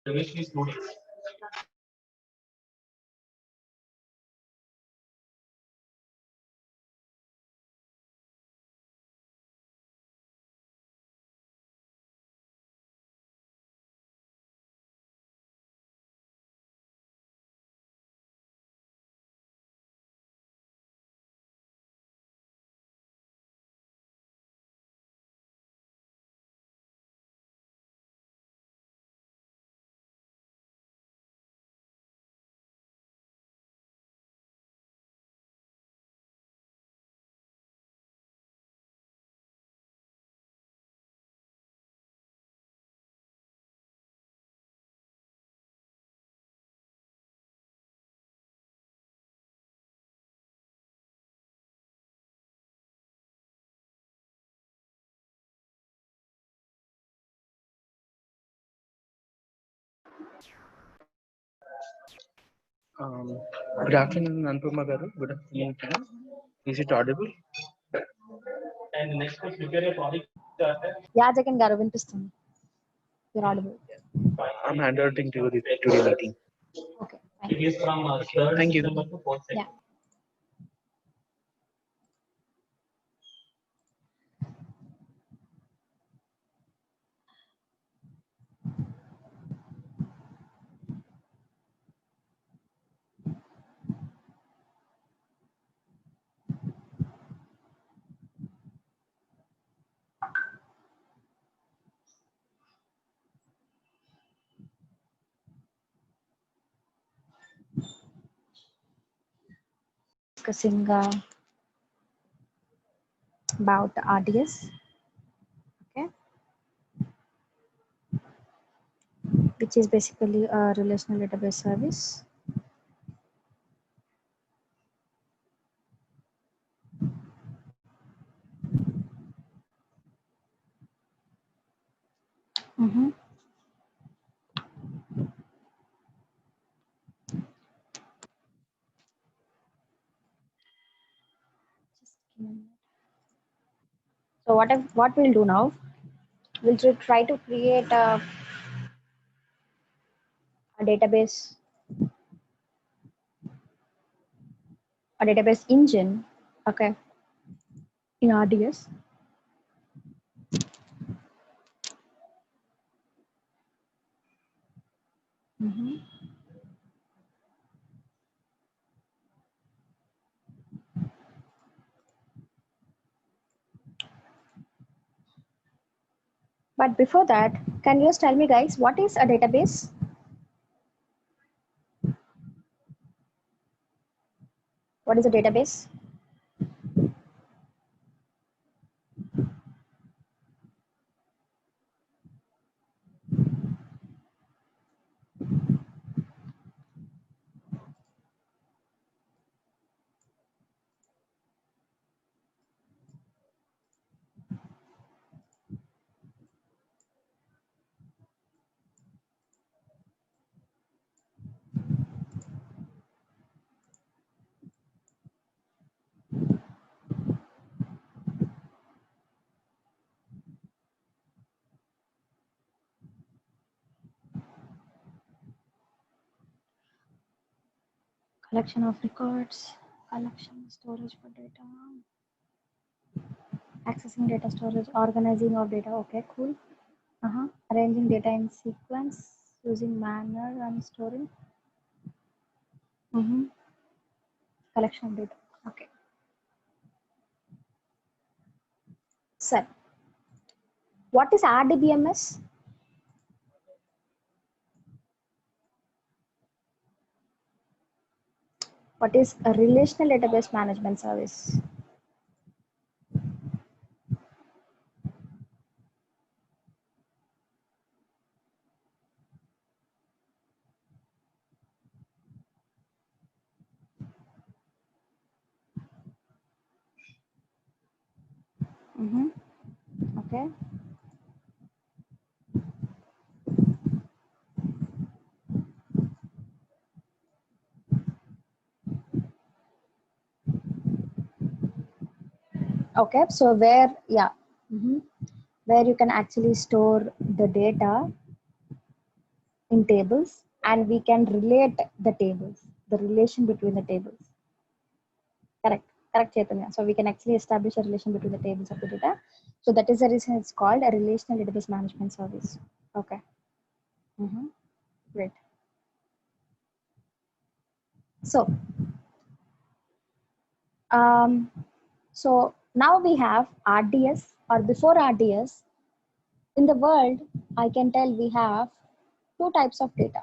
Good afternoon, Anupama garu. Good afternoon, team. Is it audible? Yeah, Jagan garu వినిపిస్తుంది. You're audible. I'm handling to the today meeting. Okay, fine. Thank you. Yeah. Discussing about RDS, okay, which is basically a relational database service. Mm-hmm. Just give me a minute. So what we'll do now? We'll try to create a database, engine, okay, in RDS. Mm-hmm. But before that, can you just tell me, guys, what is a database? What is a database? Collection of records, collection, storage for data, accessing data storage, organizing of data. Okay, cool. Arranging data in sequence, using manner and storing. Collection of data. Okay. Sir, what is RDBMS? What is a relational database management service? Okay. Okay, so where, yeah, where you can actually store the data in tables, and we can relate the tables, the relation between the tables. Correct, Chaitanya. So we can actually establish a relation between the tables of the data. So that is the reason it's called a relational database management service. Okay. Great. So, so now we have RDS, or before RDS, in the world, I can tell we have two types of data.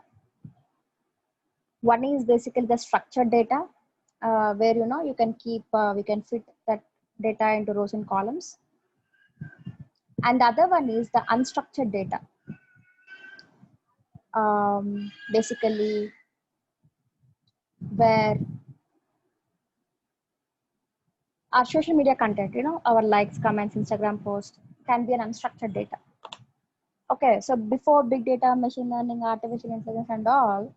One is basically the structured data, where you can keep, we can fit that data into rows and columns. And the other one is the unstructured data. Basically, where our social media content, our likes, comments, Instagram posts can be an unstructured data. Okay, so before big data, machine learning, artificial intelligence and all,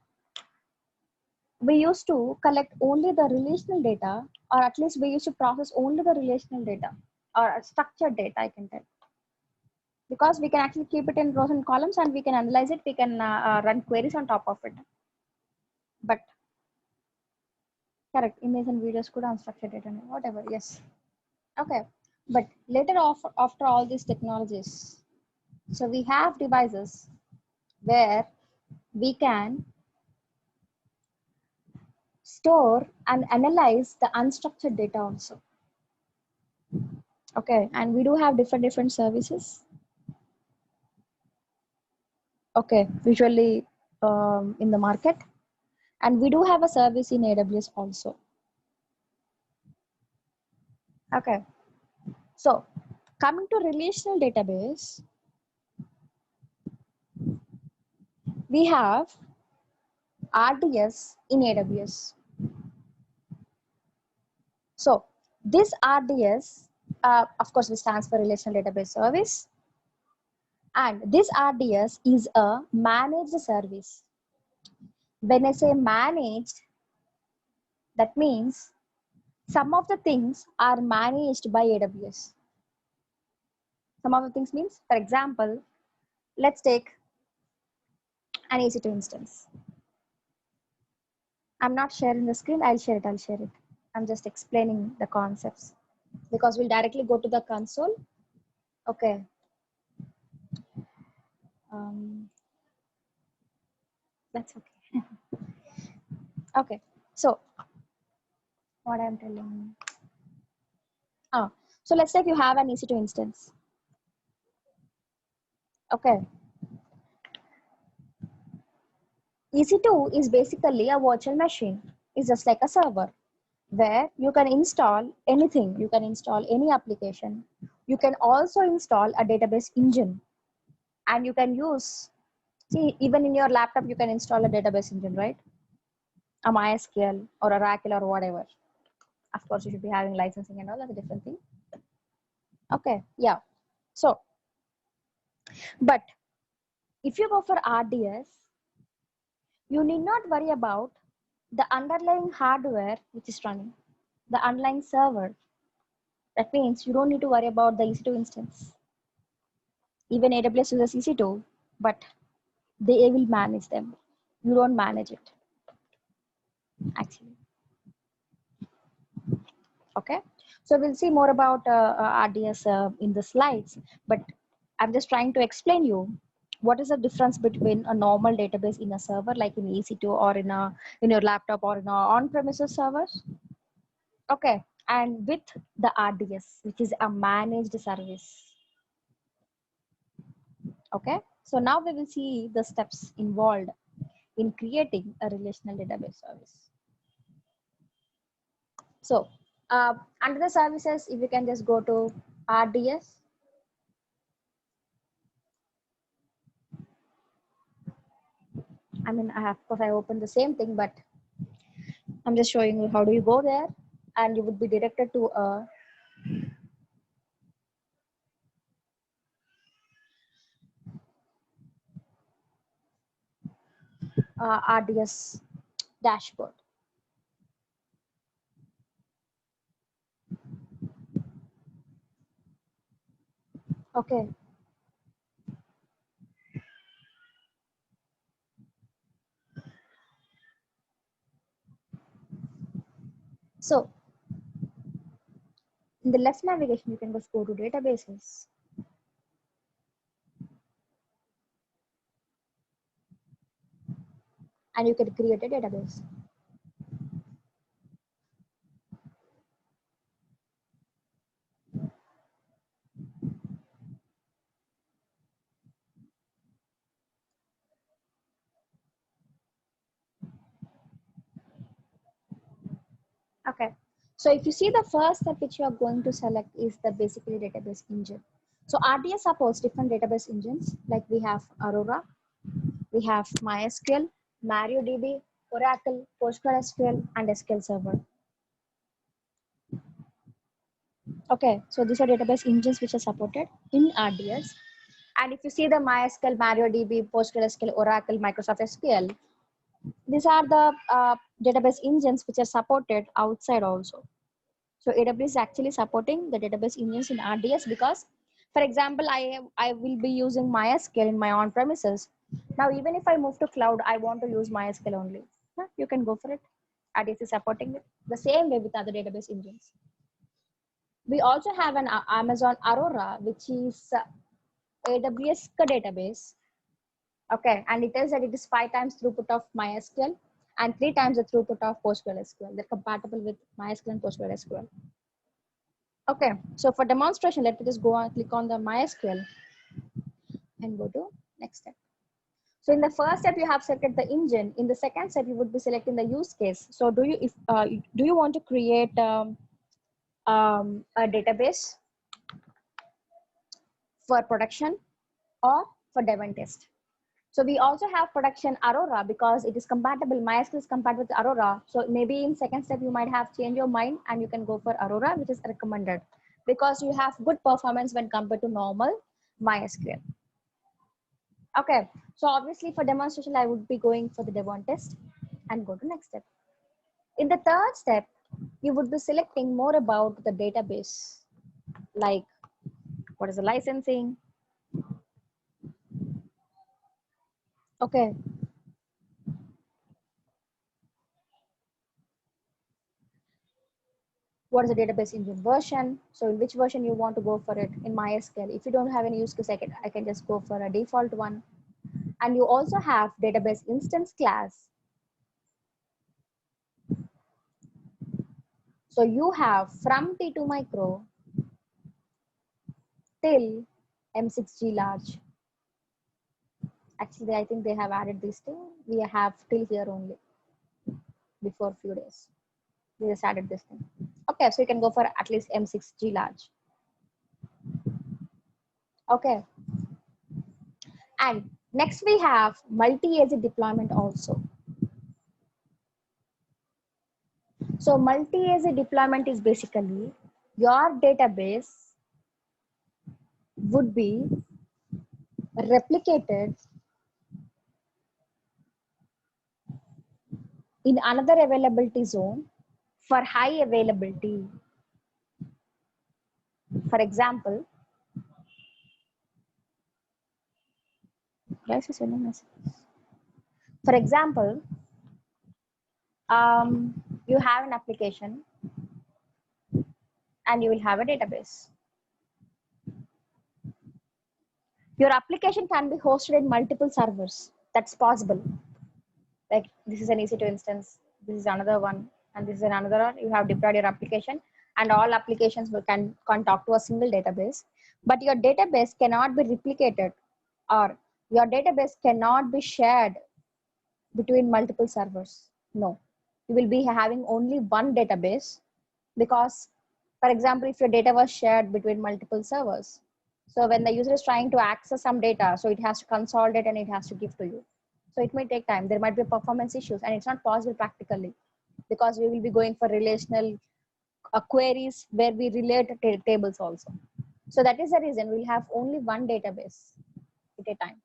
we used to collect only the relational data, or at least we used to process only the relational data or structured data, I can tell. Because we can actually keep it in rows and columns and we can analyze it, we can run queries on top of it. But correct, image and videos could unstructured data, whatever, yes. Okay, but later after all these technologies, so we have devices where we can store and analyze the unstructured data also. Okay, and we do have different services. Okay, usually in the market, and we do have a service in AWS also. Okay, so coming to relational database, we have RDS in AWS. So this RDS, of course, it stands for Relational Database Service. And this RDS is a managed service. When I say managed, that means some of the things are managed by AWS. Some of the things means, for example, let's take an EC2 instance. I'm not sharing the screen, I'll share it. I'm just explaining the concepts because we'll directly go to the console. Okay. That's okay. Okay, so what I'm telling. So let's say if you have an EC2 instance. Okay. EC2 is basically a virtual machine. It's just like a server where you can install anything. You can install any application. You can also install a database engine. And you can use, see, even in your laptop, you can install a database engine, right? A MySQL or Oracle or whatever. Of course, you should be having licensing and all, that's a different thing. Okay, yeah. So, but if you go for RDS, you need not worry about the underlying hardware which is running, the underlying server. That means you don't need to worry about the EC2 instance. Even AWS uses EC2, but they will manage them. You don't manage it, actually. Okay, so we'll see more about RDS in the slides, but I'm just trying to explain you what is the difference between a normal database in a server like in EC2 or in your laptop or in our on-premises servers. Okay, and with the RDS, which is a managed service. Okay, so now we will see the steps involved in creating a relational database service. So under the services, if you can just go to RDS. I mean, of course, I opened the same thing, but I'm just showing you how do you go there, and you would be directed to a RDS dashboard. Okay. So in the left navigation, you can just go to databases. And you can create a database. Okay. So if you see, the first step which you are going to select is the basically database engine. So RDS supports different database engines, like we have Aurora, we have MySQL, MariaDB, Oracle, PostgreSQL, and SQL Server. Okay, so these are database engines which are supported in RDS. And if you see the MySQL, MariaDB, PostgreSQL, Oracle, Microsoft SQL, these are the database engines which are supported outside also. So AWS is actually supporting the database engines in RDS because, for example, I will be using MySQL in my on-premises. Now, even if I move to cloud, I want to use MySQL only. Huh, you can go for it. RDS is supporting it the same way with other database engines. We also have an Amazon Aurora, which is AWS database. Okay, and it tells that it is 5 times throughput of MySQL and 3 times the throughput of PostgreSQL. They're compatible with MySQL and PostgreSQL. Okay, so for demonstration, let me just go and click on the MySQL and go to next step. So in the first step, you have selected the engine. In the second step, you would be selecting the use case. So do you want to create a database for production or for dev and test? So we also have production Aurora because it is compatible. MySQL is compatible with Aurora. So maybe in second step, you might have changed your mind and you can go for Aurora, which is recommended because you have good performance when compared to normal MySQL. Okay, so obviously for demonstration, I would be going for the dev and test and go to next step. In the third step, you would be selecting more about the database, like what is the licensing. Okay, what is the database engine version? So in which version you want to go for it in MySQL. If you don't have any use case, I can just go for a default one. And you also have database instance class. So you have from T2 micro till M6G large. Actually, I think they have added this thing. We have till here only before a few days. They just added this thing. Okay, so you can go for at least M6G large. Okay. And next we have multi-agent deployment also. So multi-agent deployment is basically your database would be replicated in another availability zone for high availability. For example, why is this sending messages? For example, you have an application and you will have a database. Your application can be hosted in multiple servers. That's possible. Like this is an EC2 instance, this is another one, and this is another one. You have deployed your application and all applications can talk to a single database, but your database cannot be replicated or your database cannot be shared between multiple servers. No, you will be having only one database because, for example, if your data was shared between multiple servers, so when the user is trying to access some data, so it has to consolidate and it has to give to you. So it may take time. There might be performance issues and it's not possible practically because we will be going for relational queries where we relate tables also. So that is the reason we'll have only one database at a time.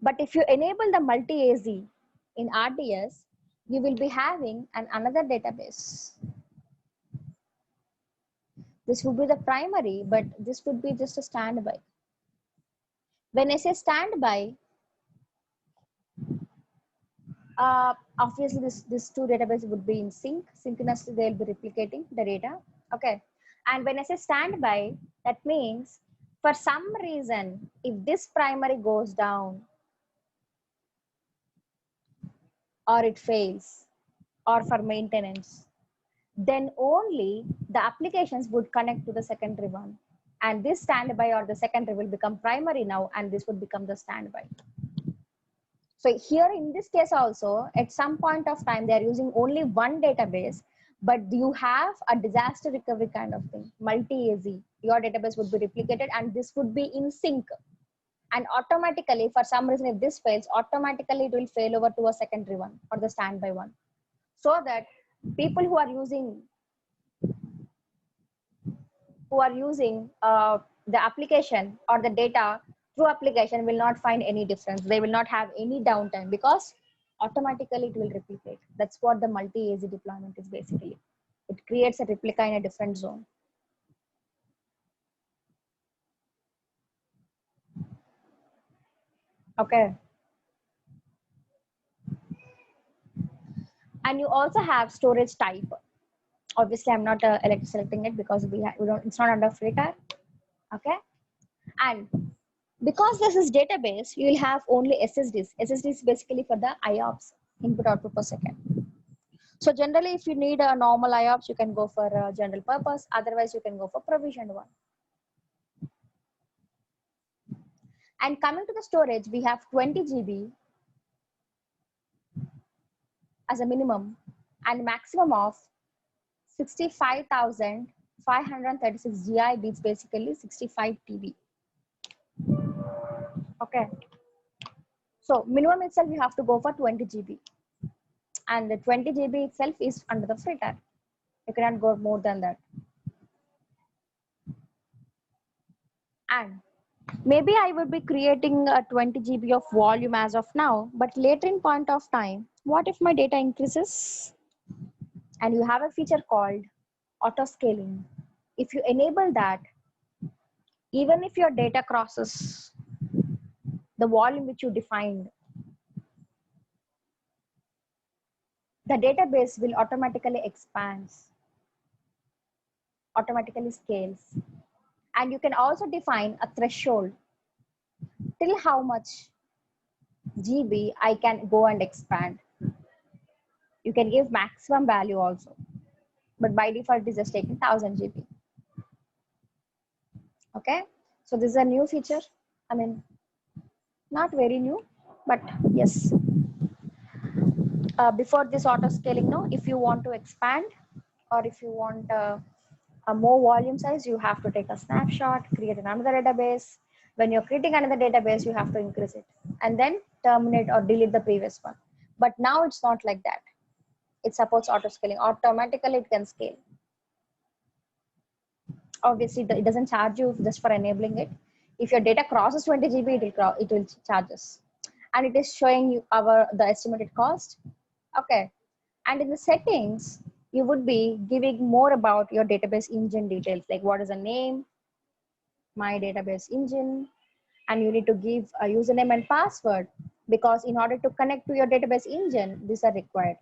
But if you enable the multi-AZ in RDS, you will be having another database. This would be the primary, but this would be just a standby. When I say standby, Obviously this two database would be in synchronously they'll be replicating the data. Okay, and when I say standby, that means for some reason if this primary goes down or it fails or for maintenance, then only the applications would connect to the secondary one, and this standby or the secondary will become primary now, and this would become the standby. So here in this case also, at some point of time, they are using only one database, but you have a disaster recovery kind of thing, multi-AZ. Your database would be replicated and this would be in sync. And automatically, for some reason, if this fails, automatically it will fail over to a secondary one or the standby one. So that people who are using the application or the data through application will not find any difference. They will not have any downtime because automatically it will replicate. That's what the multi-AZ deployment is basically. It creates a replica in a different zone. Okay. And you also have storage type. Obviously, I'm not selecting it because it's not under free tier. Okay. And because this is database, you will have only SSDs. SSD is basically for the IOPS, input output per second. So generally, if you need a normal IOPS, you can go for a general purpose. Otherwise, you can go for provisioned one. And coming to the storage, we have 20 GB as a minimum and maximum of 65,536 GI beats, basically 65 TB. Okay. So minimum itself, you have to go for 20 GB. And the 20 GB itself is under the free tier. You cannot go more than that. And maybe I would be creating a 20 GB of volume as of now, but later in point of time, what if my data increases? And you have a feature called auto scaling. If you enable that, even if your data crosses the volume which you defined, the database will automatically expand, automatically scales. And you can also define a threshold till how much GB I can go and expand. You can give maximum value also, but by default it is just taking 1000 GB. Okay, so this is a new feature. I mean, not very new, but yes. Before this auto scaling, no, if you want to expand or if you want a more volume size, you have to take a snapshot, create another database. When you're creating another database, you have to increase it and then terminate or delete the previous one. But now it's not like that. It supports auto scaling. Automatically it can scale. Obviously it doesn't charge you just for enabling it. If your data crosses 20 GB, it will charge us. And it is showing you the estimated cost. Okay. And in the settings, you would be giving more about your database engine details, like what is the name, my database engine, and you need to give a username and password, because in order to connect to your database engine, these are required.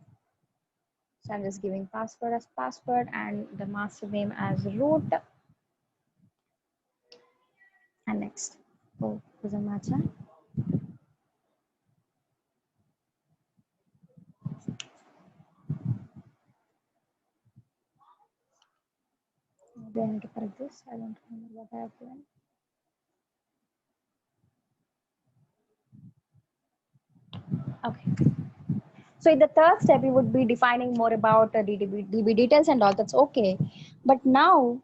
So I'm just giving password as password and the master name as root. And next. Oh, doesn't matter. Maybe I need to correct this. I don't remember what I have done. Okay. So in the third step, we would be defining more about DB details and all. That's okay. But now,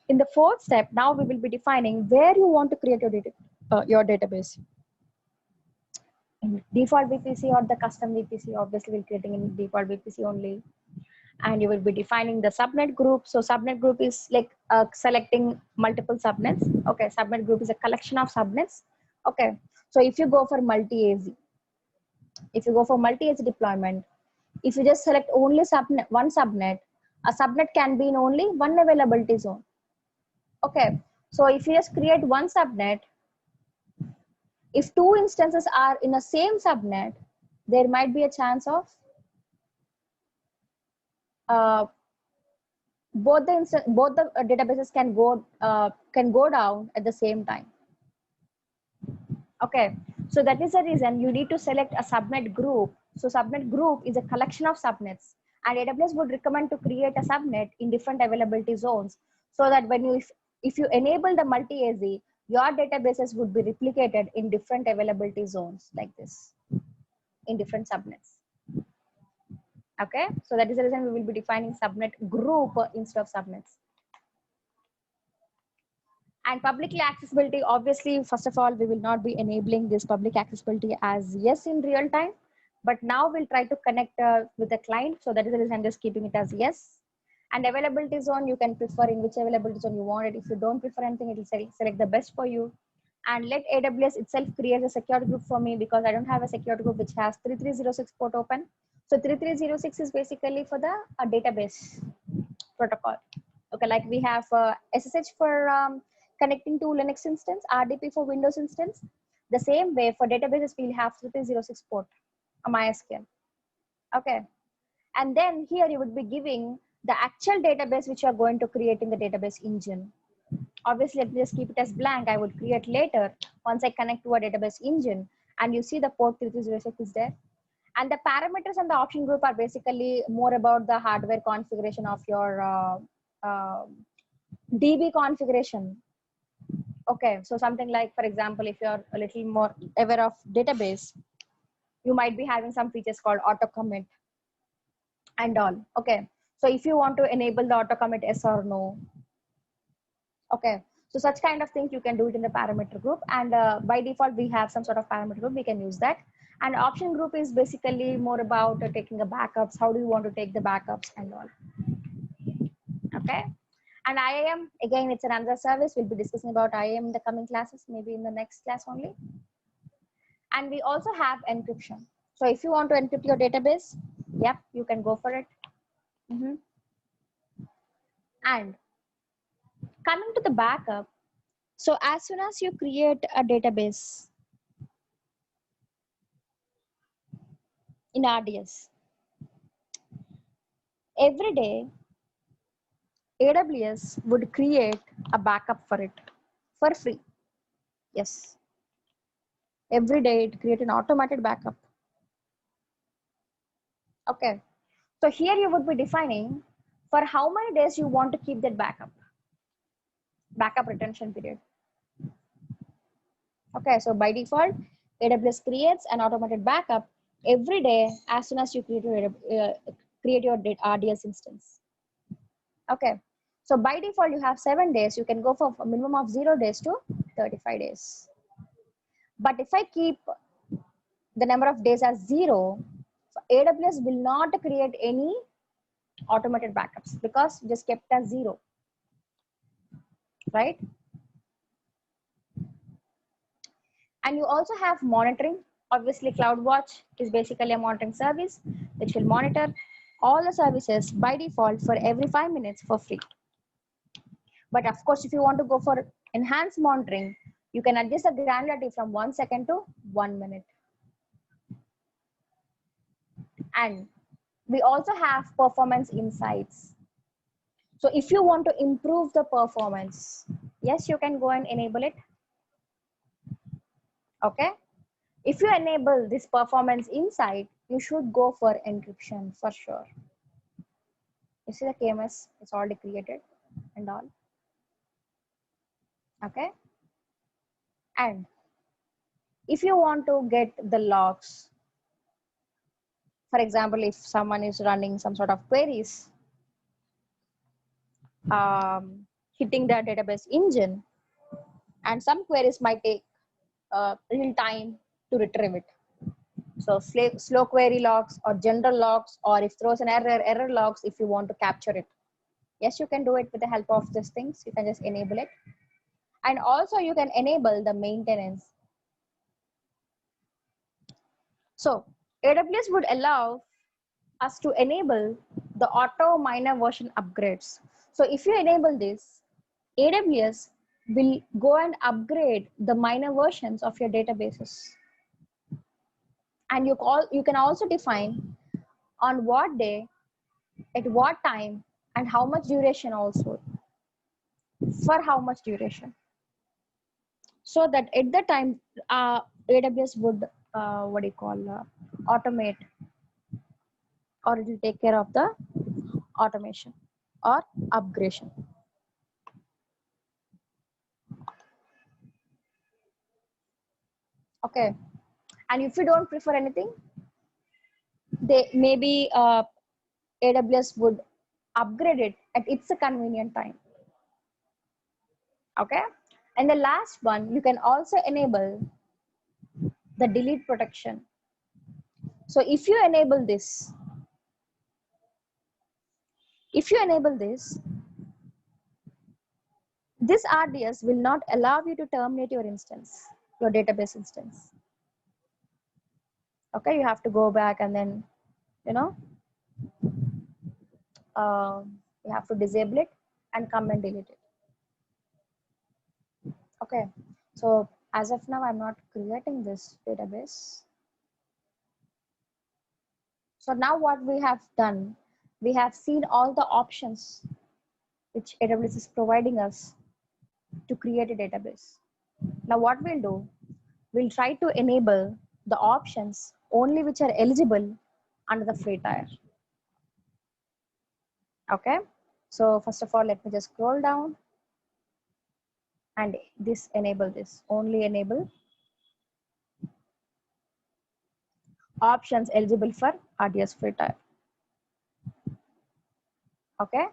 in the fourth step, now we will be defining where you want to create your database. In default VPC or the custom VPC, obviously we're creating in default VPC only. And you will be defining the subnet group. So subnet group is like selecting multiple subnets. Okay, subnet group is a collection of subnets. Okay, so if you go for multi-AZ, deployment, if you just select only one subnet, a subnet can be in only one availability zone. Okay, so if you just create one subnet, if two instances are in the same subnet, there might be a chance of both the databases can go down at the same time. Okay, so that is the reason you need to select a subnet group. So subnet group is a collection of subnets, and AWS would recommend to create a subnet in different availability zones, so that when you if you enable the multi-AZ, your databases would be replicated in different availability zones like this, in different subnets. Okay, so that is the reason we will be defining subnet group instead of subnets. And publicly accessibility, obviously, first of all, we will not be enabling this public accessibility as yes in real time, but now we'll try to connect with the client. So that is the reason I'm just keeping it as yes. And availability zone, you can prefer in which availability zone you want it. If you don't prefer anything, it will select the best for you. And let AWS itself create a security group for me, because I don't have a security group which has 3306 port open. So 3306 is basically for the database protocol. Okay, like we have SSH for connecting to Linux instance, RDP for Windows instance. The same way for databases, we'll have 3306 port, a MySQL. Okay, and then here you would be giving the actual database which you are going to create in the database engine. Obviously, let me just keep it as blank. I would create later once I connect to a database engine, and you see the port 3306 is there. And the parameters and the option group are basically more about the hardware configuration of your DB configuration. Okay, so something like, for example, if you're a little more aware of database, you might be having some features called auto commit and all. Okay, so if you want to enable the auto commit, yes or no. Okay, so such kind of things you can do it in the parameter group, and by default we have some sort of parameter group, we can use that. And option group is basically more about taking the backups. How do you want to take the backups and all. Okay, and IAM, again, it's another service. We'll be discussing about IAM in the coming classes, maybe in the next class only. And we also have encryption. So if you want to encrypt your database, yep, you can go for it. And coming to the backup, so as soon as you create a database in RDS, every day AWS would create a backup for it for free. Yes, every day it create an automated backup. Okay, so here you would be defining for how many days you want to keep that backup retention period. Okay, so by default, AWS creates an automated backup every day as soon as you create your RDS instance. Okay, so by default, you have 7 days. You can go for a minimum of 0 days to 35 days. But if I keep the number of days as 0, AWS will not create any automated backups because just kept as 0, right? And you also have monitoring. Obviously, CloudWatch is basically a monitoring service which will monitor all the services by default for every 5 minutes for free. But of course, if you want to go for enhanced monitoring, you can adjust the granularity from 1 second to 1 minute. And we also have performance insights. So if you want to improve the performance, yes, you can go and enable it. Okay. If you enable this performance insight, you should go for encryption for sure. You see the KMS, it's already created and all. Okay. And if you want to get the logs, for example, if someone is running some sort of queries, hitting the database engine, and some queries might take real time to retrieve it. So slow query logs or general logs, or if throws an error logs if you want to capture it. Yes, you can do it with the help of these things. You can just enable it. And also you can enable the maintenance. So AWS would allow us to enable the auto minor version upgrades. So if you enable this, AWS will go and upgrade the minor versions of your databases. And you can also define on what day, at what time, and how much duration also, for how much duration, so that at the time AWS would what do you call automate, or it will take care of the automation or upgradation. Okay, and if you don't prefer anything, they maybe AWS would upgrade it at its convenient time. Okay, and the last one, you can also enable the delete protection. So if you enable this, this RDS will not allow you to terminate your instance, your database instance. Okay, you have to go back and then, you know, you have to disable it and come and delete it. Okay, so as of now, I'm not creating this database. So now what we have done, we have seen all the options which AWS is providing us to create a database. Now what we'll do, we'll try to enable the options only which are eligible under the free tier. Okay, so first of all, let me just scroll down and enable this, only enable options eligible for RDS free tier. Okay,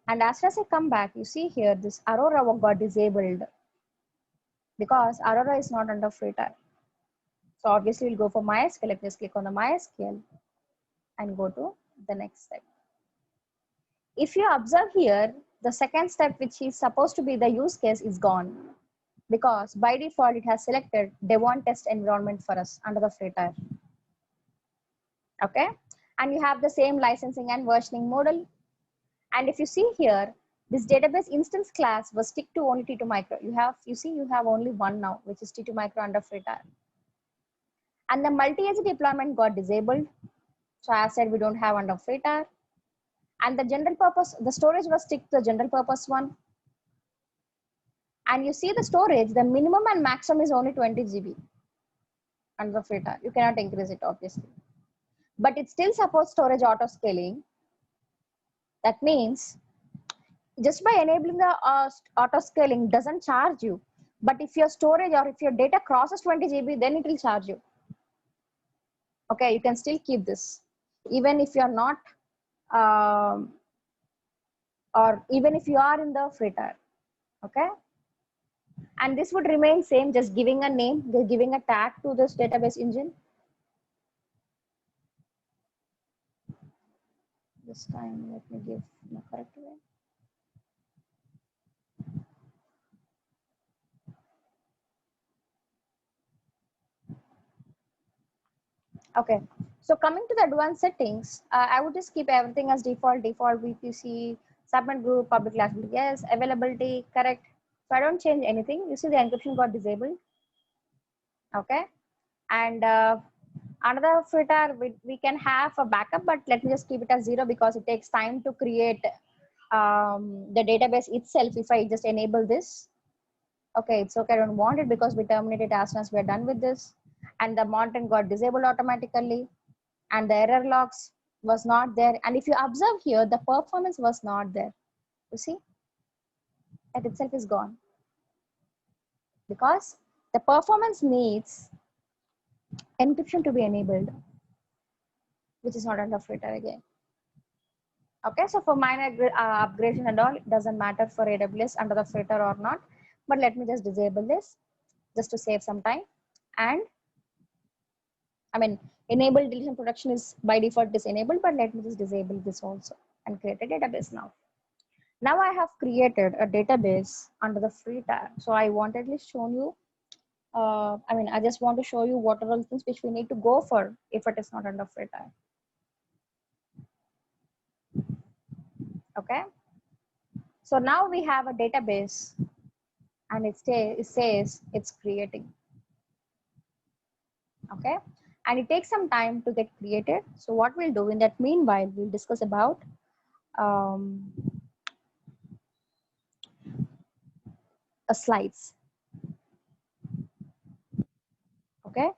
and as soon as I come back, you see here this Aurora got disabled because Aurora is not under free tier. So obviously we'll go for MySQL. Let me just click on the MySQL and go to the next step. If you observe here, the second step, which is supposed to be the use case, is gone because by default it has selected Devon test environment for us under the free tier. Okay, and you have the same licensing and versioning model. And if you see here, this database instance class was stick to only T2 Micro. You have only one now, which is T2 Micro under free tier. And the multi-agent deployment got disabled. So as I said, we don't have under free tier. And the general purpose, the storage was stick to the general purpose one. And you see the storage, the minimum and maximum is only 20 GB under the free tier. You cannot increase it obviously. But it still supports storage auto scaling. That means just by enabling the auto scaling doesn't charge you. But if your storage or if your data crosses 20 GB, then it will charge you. Okay, you can still keep this. Even if you're not, or even if you are in the free tier. Okay. And this would remain same, just giving a name, they're giving a tag to this database engine. This time, let me give the correct way. Okay, so coming to the advanced settings, I would just keep everything as default VPC, subnet group, public class, yes, availability, correct. So I don't change anything. You see the encryption got disabled. Okay, and another filter, we can have a backup, but let me just keep it as 0 because it takes time to create the database itself. If I just enable this, okay, it's okay, I don't want it because we terminated as soon as we're done with this. And the monitoring got disabled automatically, and the error logs was not there. And if you observe here, the performance was not there. You see, that itself is gone because the performance needs encryption to be enabled, which is not under free tier again. Okay, so for minor upgradation and all, it doesn't matter for AWS under the free tier or not. But let me just disable this just to save some time. And I mean, enable deletion protection is by default disabled, but let me just disable this also and create a database now. Now I have created a database under the free tier. So I wanted to show you, I just want to show you what are all things which we need to go for if it is not under free tier. Okay. So now we have a database and it says it's creating. Okay. and it takes some time to get created. So what we'll do in that meanwhile, we'll discuss about um, slides. Okay.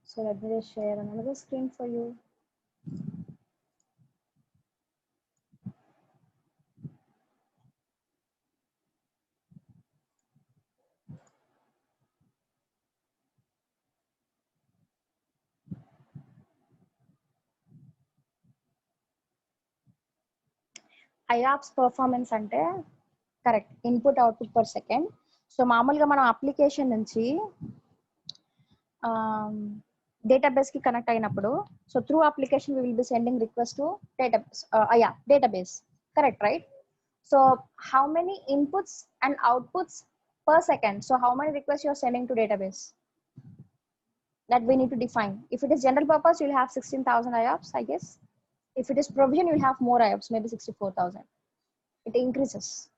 So let me just share another screen for you. IOPS performance అంటే correct input output per second. So మామూలుగా మనం application నుంచి database కి connect అయినప్పుడు, so through application we will be sending request to database, correct right? So how many inputs and outputs per second? So how many requests you are sending to database? That we need to define. If it is general purpose, you'll have 16,000 IOPS, I guess. If it is provision, you'll have more IOPS, maybe 64,000. It increases.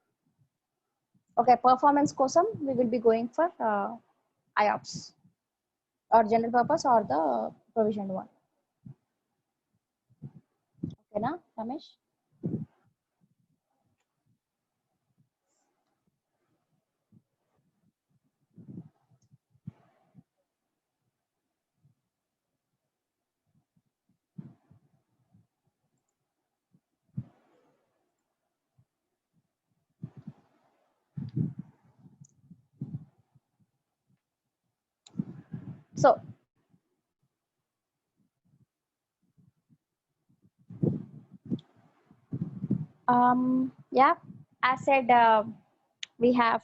Okay, performance kosam, we will be going for IOPS or general purpose or the provisioned one. Okay, na, Ramesh? So yeah, as said, we have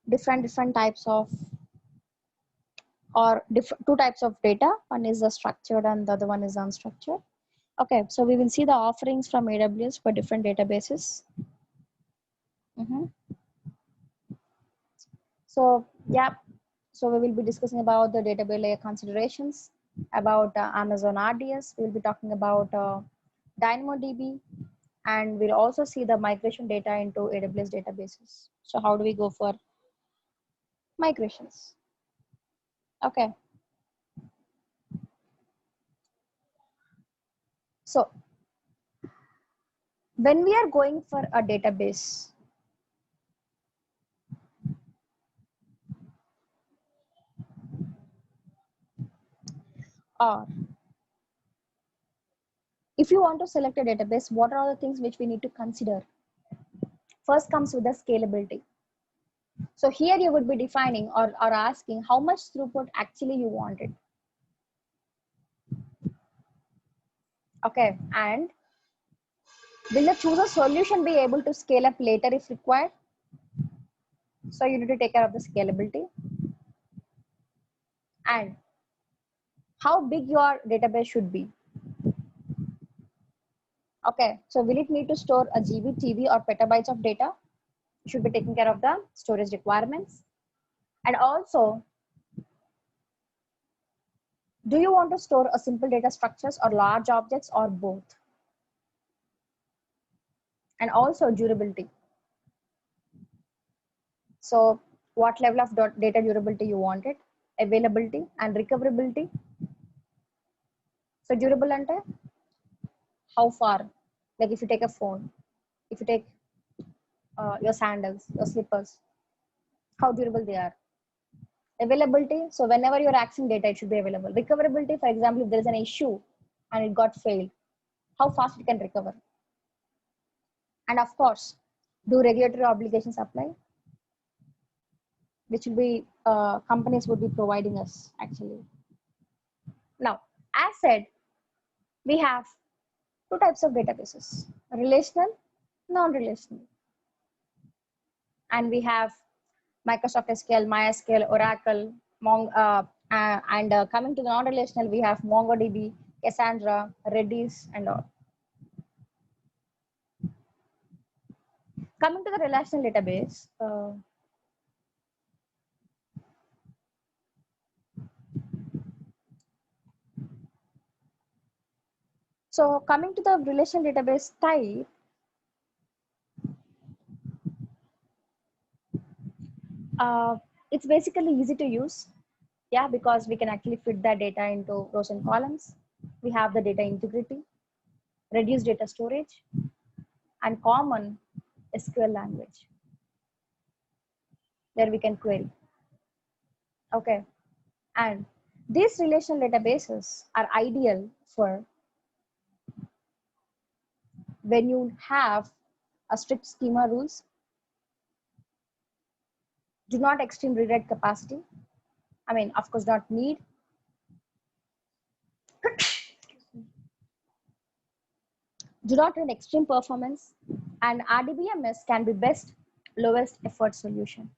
different types of, or two types of data. One is the structured and the other one is unstructured. Okay, so we will see the offerings from AWS for different databases. So yeah, so we will be discussing about the database layer considerations, about Amazon RDS. We will be talking about DynamoDB, and we'll also see the migration data into AWS databases. So how do we go for migrations? Okay. So when we are going for a database, or if you want to select a database, what are the things which we need to consider? First comes with the scalability. So here you would be defining or asking how much throughput actually you wanted. Okay, and will the chooser solution be able to scale up later if required? So you need to take care of the scalability. And how big your database should be. Okay, so will it need to store a GB, TB or petabytes of data? You should be taking care of the storage requirements. And also, do you want to store a simple data structures or large objects or both? And also durability. So what level of data durability you wanted, availability and recoverability. So durable ante how far, like if you take a phone, if you take your sandals, your slippers, how durable they are. Availability, so whenever you're accessing data, it should be available. Recoverability, for example, if there is an issue and it got failed, how fast it can recover. And of course, do regulatory obligations apply, which will be companies would be providing us actually. Now, as said, we have two types of databases: relational, non-relational. And we have Microsoft SQL, MySQL, Oracle, and coming to the non-relational, we have MongoDB, Cassandra, Redis, and all. Coming to the relational database, so coming to the relational database type, it's basically easy to use. Yeah, because we can actually fit that data into rows and columns. We have the data integrity, reduced data storage, and common SQL language where we can query. Okay, and these relational databases are ideal for when you have a strict schema rules, do not extreme read capacity. I mean, of course, not need. Do not run extreme performance, and RDBMS can be best lowest effort solution.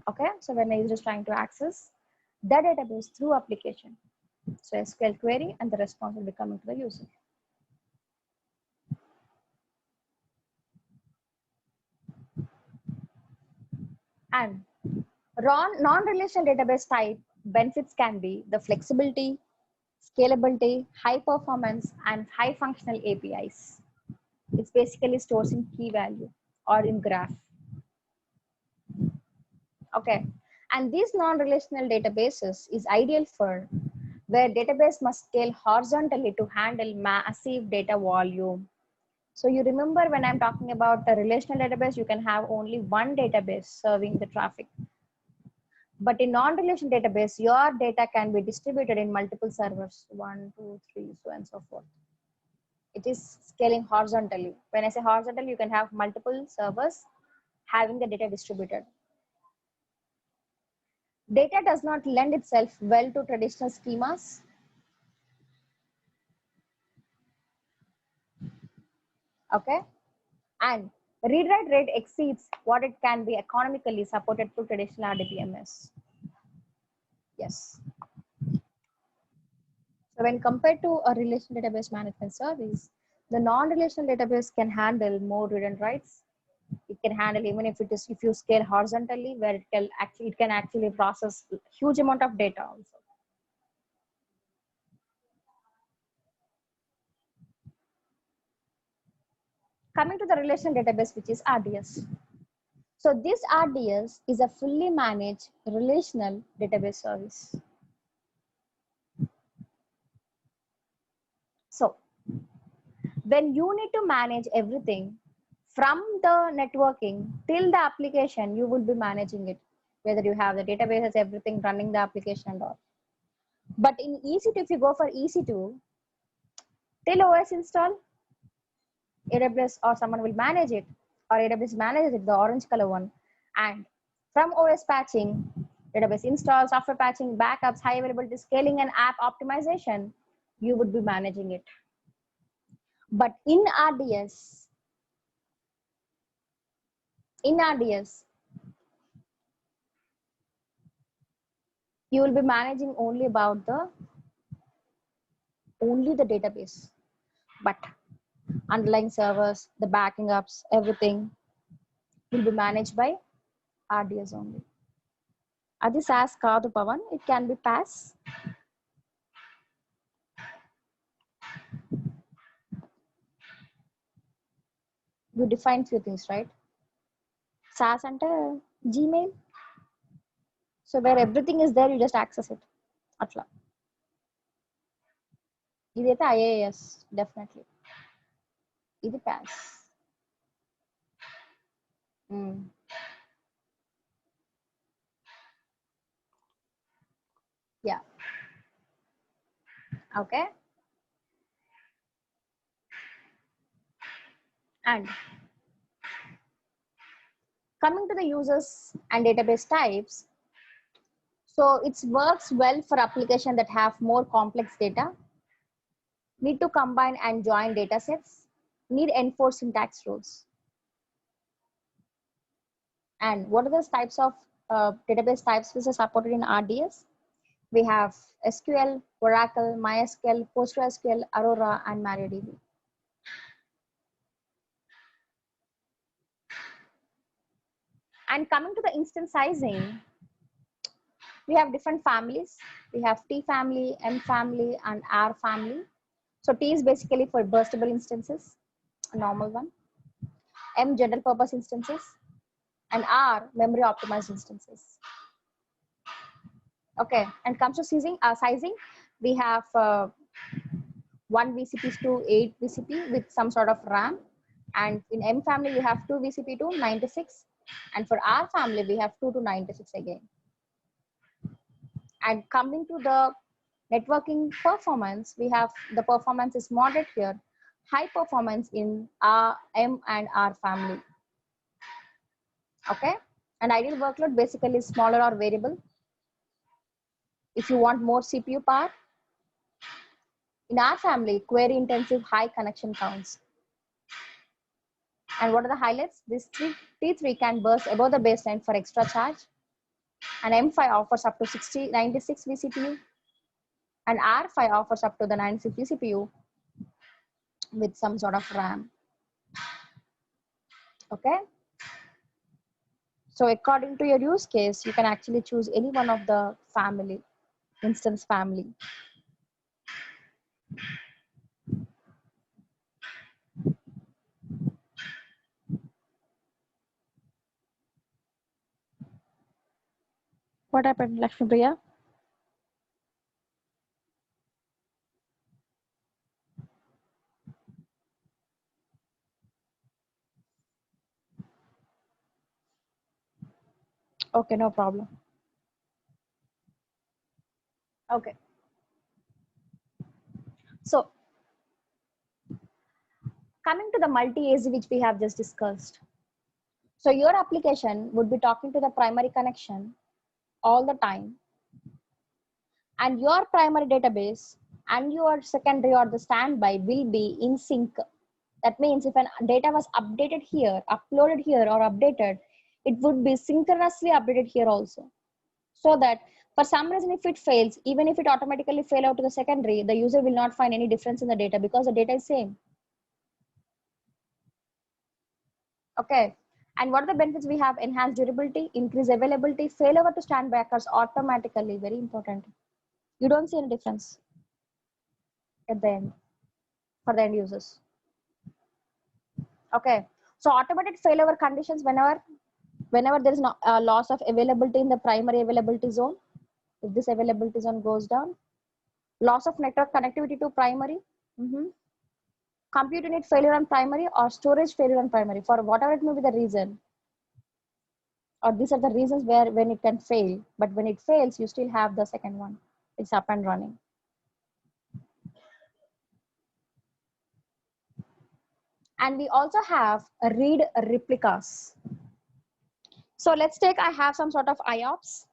Okay, so when a user is trying to access the database through application, so SQL query and the response will be coming to the user. And non-relational database type benefits can be the flexibility, scalability, high performance, and high functional APIs. It's basically stores in key value or in graph. Okay, and these non-relational databases is ideal for where database must scale horizontally to handle massive data volume. So you remember when I'm talking about a relational database, you can have only one database serving the traffic. But in non-relational database, your data can be distributed in multiple servers, 1, 2, 3, so on and so forth. It is scaling horizontally. When I say horizontal, you can have multiple servers having the data distributed. Data does not lend itself well to traditional schemas. Okay, and read-write rate exceeds what it can be economically supported through traditional RDBMS. Yes. So when compared to a relational database management service, the non-relational database can handle more read and writes. It can handle even if you scale horizontally, where it can actually process huge amount of data also. Coming to the relational database, which is RDS. So this RDS is a fully managed relational database service. So when you need to manage everything from the networking till the application, you will be managing it, whether you have the databases, everything running the application and all. But in EC2, if you go for EC2, till OS install, AWS or someone will manage it, or AWS manages it, the orange color one. And from OS patching, database install, software patching, backups, high availability scaling, and app optimization, you would be managing it. But in RDS, you will be managing only the database, but underlying servers, the backing ups, everything will be managed by RDS only. Adi SAS Kadu Pavan, it can be PaaS. You define few things, right? SAS and Gmail. So where everything is there, you just access it. Atla. This is IaaS, definitely. This is PaaS. Yeah. Okay. And coming to the users and database types, so it works well for applications that have more complex data, need to combine and join data sets, need enforce syntax rules. And what are the types of database types which are supported in RDS? We have SQL, Oracle, MySQL, PostgreSQL, Aurora, and MariaDB. And coming to the instance sizing, we have different families. We have T family, M family, and R family. So T is basically for burstable instances, a normal one. M general purpose instances, and R memory optimized instances. Okay, and comes to sizing, we have 1 VCP to 8 VCP with some sort of RAM. And in M family, we have 2 VCP to 96. And for R family, we have 2 to 96 again. And coming to the networking performance, we have the performance is moderate here, high performance in R, M and R family. Okay, and ideal workload basically is smaller or variable. If you want more CPU power, in our family, query intensive high connection counts. And what are the highlights? This T3 can burst above the baseline for extra charge. And M5 offers up to 96 vCPU. And R5 offers up to the 96 vCPU with some sort of RAM. Okay. So according to your use case, you can actually choose any one of the family, instance family. What happened, Lakshmi Priya? Okay, no problem. Okay. So coming to the multi-AZ, which we have just discussed. So your application would be talking to the primary connection all the time, and your primary database and your secondary or the standby will be in sync. That means if an data was updated here, uploaded here, or updated, it would be synchronously updated here also. So that for some reason, if it fails, even if it automatically fail out to the secondary, the user will not find any difference in the data because the data is same. Okay. And what are the benefits we have? Enhanced durability, increased availability, failover to standby occurs automatically. Very important. You don't see any difference at the end for the end users. Okay. So automated failover conditions whenever there is no loss of availability in the primary availability zone. If this availability zone goes down, loss of network connectivity to primary, compute unit failure on primary or storage failure on primary for whatever it may be the reason. Or these are the reasons where when it can fail, but when it fails, you still have the second one. It's up and running. And we also have a read replicas. So let's take, I have some sort of IOPS.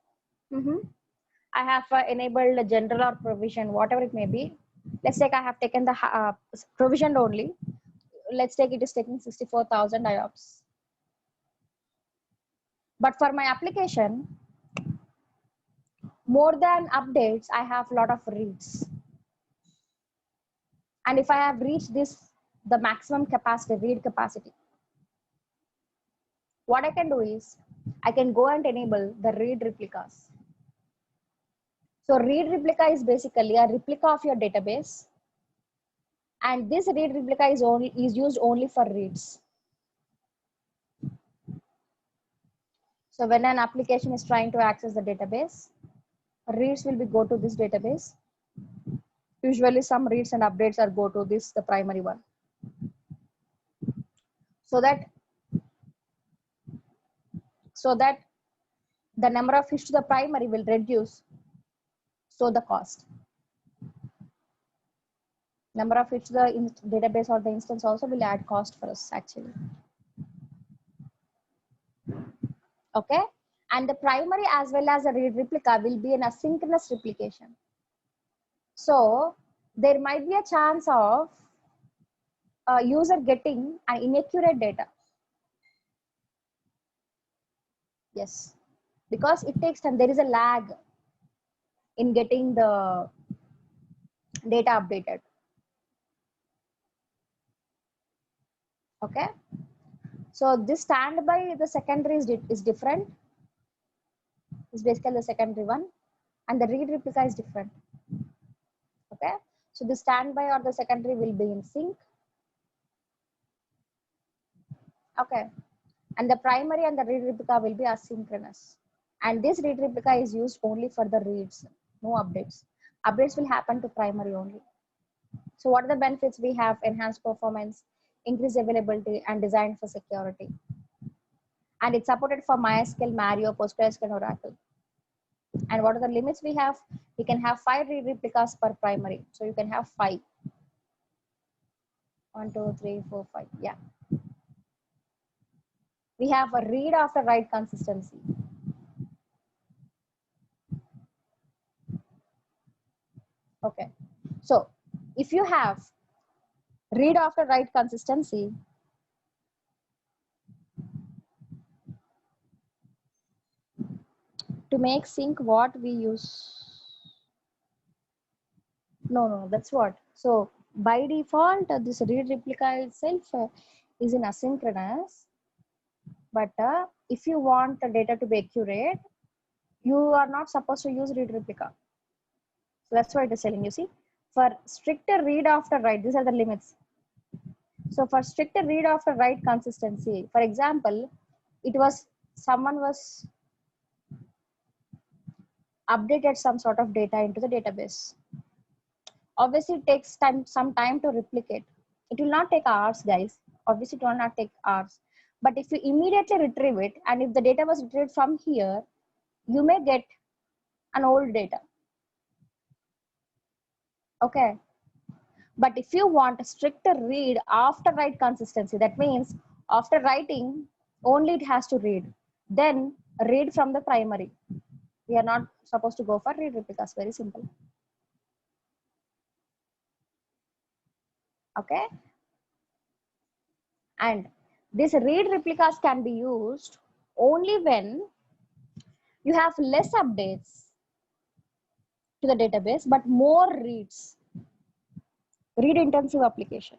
I have enabled a general or provision, whatever it may be. Let's take, I have taken the provisioned only. Let's take it is taking 64,000 IOPS. But for my application, more than updates, I have a lot of reads. And if I have reached this, the maximum capacity, read capacity, what I can do is I can go and enable the read replicas. So read replica is basically a replica of your database. And this read replica is used only for reads. So when an application is trying to access the database, reads will be go to this database. Usually some reads and updates are go to this, the primary one. So that the number of hits to the primary will reduce. So the cost. Number of hits to the database or the instance also will add cost for us actually. Okay. And the primary as well as the read replica will be an asynchronous replication. So there might be a chance of a user getting an inaccurate data. Yes, because it takes time. There is a lag in getting the data updated. Okay. So this standby, the secondary is different. It's basically the secondary one, and the read replica is different. Okay, so the standby or the secondary will be in sync. Okay, and the primary and the read replica will be asynchronous. And this read replica is used only for the reads, no updates. Updates will happen to primary only. So what are the benefits we have? Enhanced performance, increased availability, and designed for security. And it's supported for MySQL, Mario, PostgreSQL, and Oracle. And what are the limits we have? We can have 5 read replicas per primary. So you can have 5. 1, 2, 3, 4, 5. Yeah. We have a read after write consistency. Okay. So if you have read after write consistency, to make sync, what we use? No, that's what. So by default, this read replica itself is in asynchronous. But if you want the data to be accurate, you are not supposed to use read replica. So that's why it is telling you. See, for stricter read after write, these are the limits. So for stricter read after write consistency, for example, someone was updated some sort of data into the database. Obviously, it takes some time to replicate. It will not take hours, guys. Obviously, it will not take hours. But if you immediately retrieve it, and if the data was retrieved from here, you may get an old data. Okay. But if you want a stricter read after write consistency, that means after writing, only it has to read. Then read from the primary. We are not supposed to go for read replicas. Very simple. Okay. And these read replicas can be used only when you have less updates to the database, but more reads, read intensive application.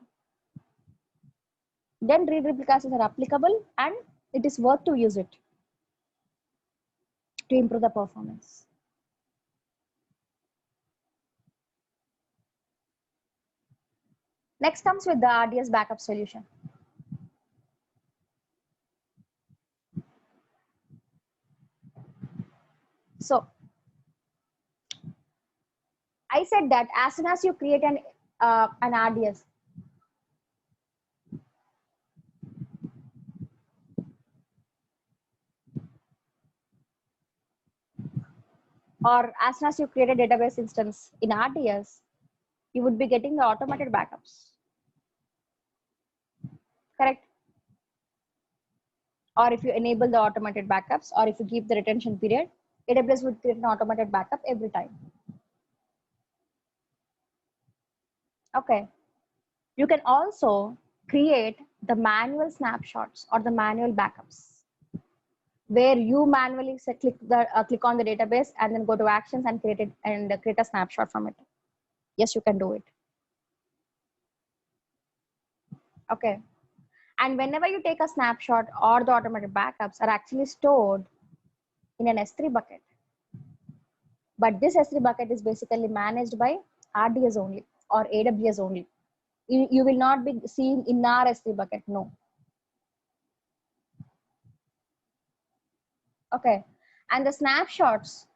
Then read replicas are applicable and it is worth to use it to improve the performance. Next comes with the RDS backup solution. So I said that as soon as you create an RDS, or as soon as you create a database instance in RDS, you would be getting the automated backups. Correct? Or if you enable the automated backups, or if you keep the retention period, AWS would create an automated backup every time. Okay. You can also create the manual snapshots or the manual backups, where you manually click on the database and then go to actions and create it and create a snapshot from it. Yes, you can do it. Okay. And whenever you take a snapshot, or the automated backups are actually stored in an S3 bucket. But this S3 bucket is basically managed by RDS only or AWS only. You will not be seeing in our S3 bucket, no. Okay. And the snapshots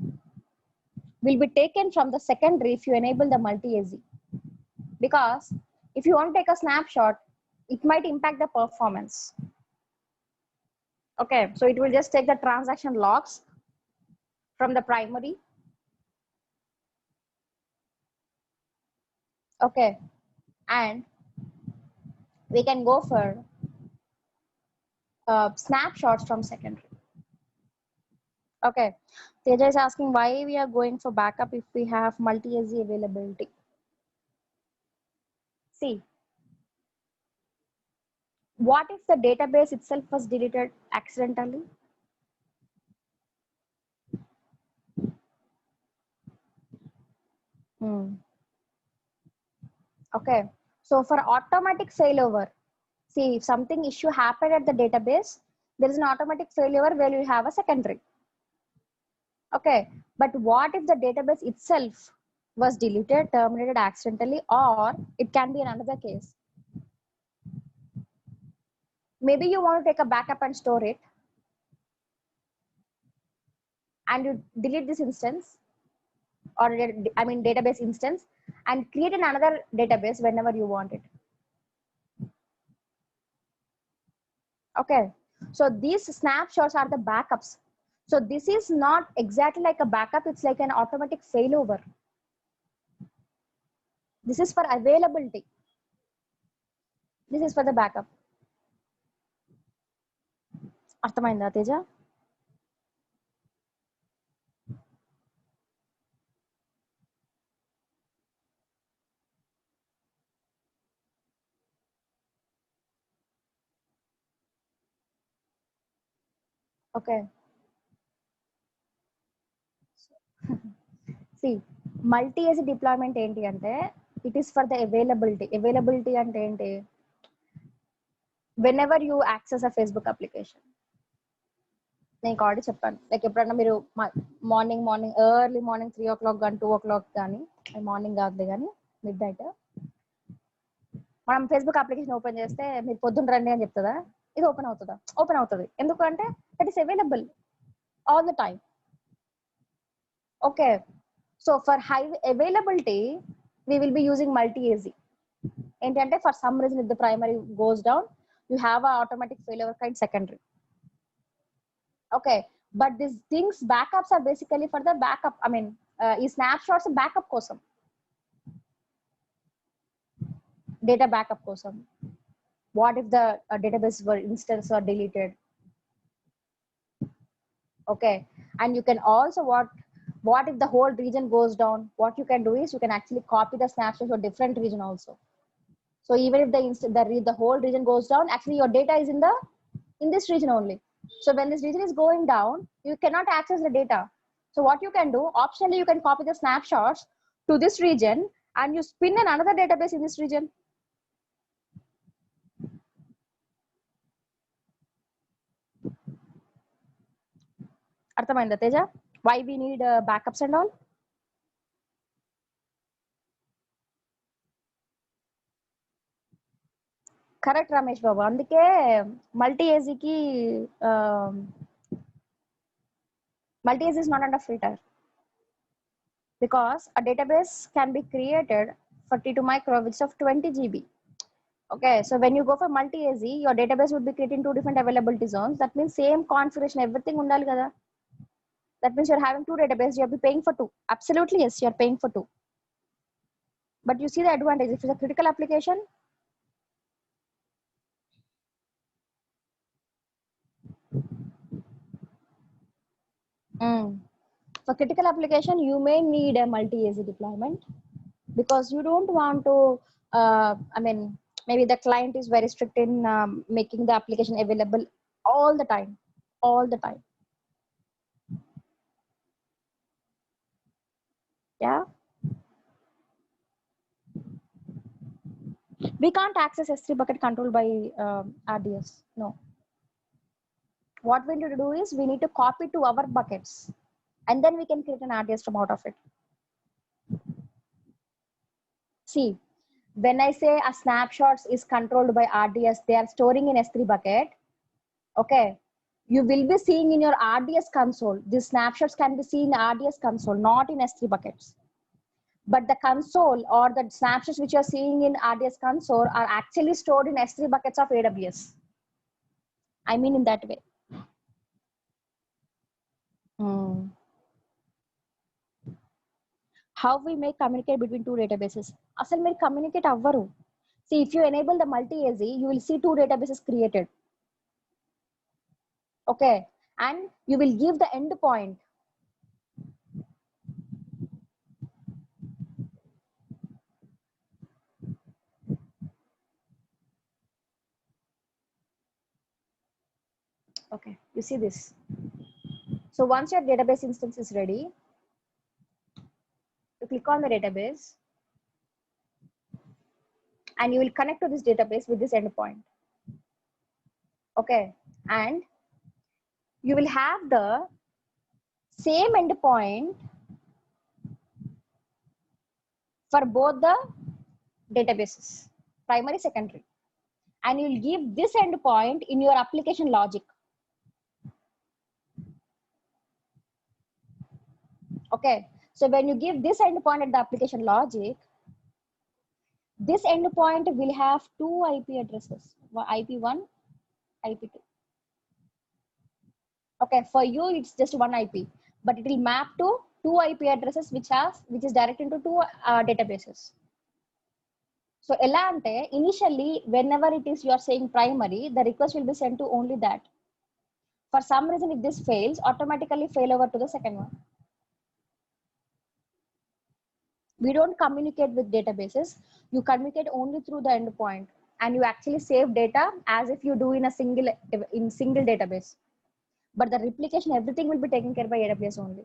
will be taken from the secondary if you enable the multi-AZ. Because if you want to take a snapshot, it might impact the performance. Okay, so it will just take the transaction logs from the primary. Okay, and we can go for snapshots from secondary. Okay, Teja is asking why we are going for backup if we have multi-AZ availability. See, what if the database itself was deleted accidentally? Okay, so for automatic failover, See, if something issue happened at the database, there is an automatic failure where you have a secondary. Okay, but what if the database itself was deleted, terminated accidentally, or it can be another case. Maybe you want to take a backup and store it, and you delete this instance, or I mean database instance, and create another database whenever you want it. Okay, so these snapshots are the backups. So this is not exactly like a backup, it's like an automatic failover. This is for availability. This is for the backup. అర్థమైందా Teja? Okay. See, multi-AZ deployment ఏంటి అంటే it is for the availability. Availability అంటే ఏంటి? Whenever you access a Facebook application. నేను already చెప్పాను, like ఎప్పుడన్నా మీరు morning early morning 3 o'clock కానీ 2 o'clock కానీ, మార్నింగ్ కాదు కానీ మిడ్ నైట్ మనం ఫేస్బుక్ అప్లికేషన్ ఓపెన్ చేస్తే మీరు పొద్దున్న రండి అని చెప్తుందా? ఇది ఓపెన్ అవుతుందా? ఓపెన్ అవుతుంది. ఎందుకంటే that is available all the time. Okay, so for high availability we will be using multi-AZ. ఏంటంటే for some reason if the primary goes down, you have a automatic failover kind secondary. Okay, but these things backups are basically for the backup. I mean, ఈ snapshots backup కోసం, data backup కోసం. What if the database were instance are deleted? Okay, and you can also what if the whole region goes down? What you can do is you can actually copy the snapshot to a different region also. So even if the whole region goes down, actually your data is in this region only. So when this region is going down, you cannot access the data. So what you can do, optionally you can copy the snapshots to this region and you spin another database in this region. అర్థమైందా తేజ? Why we need backups and all? Correct Ramesh Babu, అందుకే multi-AZ is not under free tier, because a database can be created 42 micro which of 20 GB. Okay, so when you go for multi-AZ, your database would be created in 2 different availability zones. That means same configuration, everything undali kada. That means you're having 2 databases, you'll be paying for 2. Absolutely yes, you're paying for 2. But you see the advantage. If it's a critical application, for critical application, you may need a multi-AZ deployment, because you don't want to, I mean, maybe the client is very strict in making the application available all the time. Yeah. We can't access S3 bucket control by RDS. No. What we need to do is we need to copy to our buckets, and then we can create an RDS from out of it. See, when I say a snapshots is controlled by RDS, they are storing in S3 bucket. Okay, you will be seeing in your RDS console. These snapshots can be seen in RDS console, not in S3 buckets. But the console or the snapshots which you're seeing in RDS console are actually stored in S3 buckets of AWS. I mean in that way. How we may communicate between 2 databases? Asal meer communicate avvaru. See, if you enable the multi-AZ, you will see 2 databases created. Okay, and you will give the endpoint. Okay, you see this. So once your database instance is ready, you click on the database and you will connect to this database with this endpoint. Okay, and you will have the same endpoint for both the databases, primary, secondary, and you'll give this endpoint in your application logic. Okay, so when you give this endpoint at the application logic, this endpoint will have two IP addresses, IP1, IP2. Okay, for you it's just one IP, but it will map to two IP addresses which is directed into two databases. So ela ante initially whenever it is you are saying primary, the request will be sent to only that. For some reason, if this fails, automatically fail over to the second one. We don't communicate with databases. You communicate only through the endpoint, and you actually save data as if you do in a single database. But the replication, everything will be taken care by AWS only.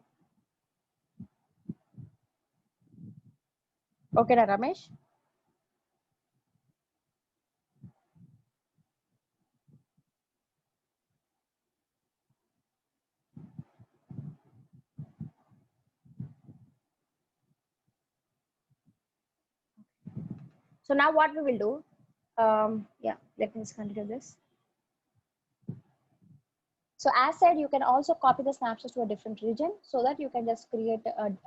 Okay, na, Ramesh? So now what we will do, yeah, let me just continue this. So as said, you can also copy the snapshots to a different region so that you can just create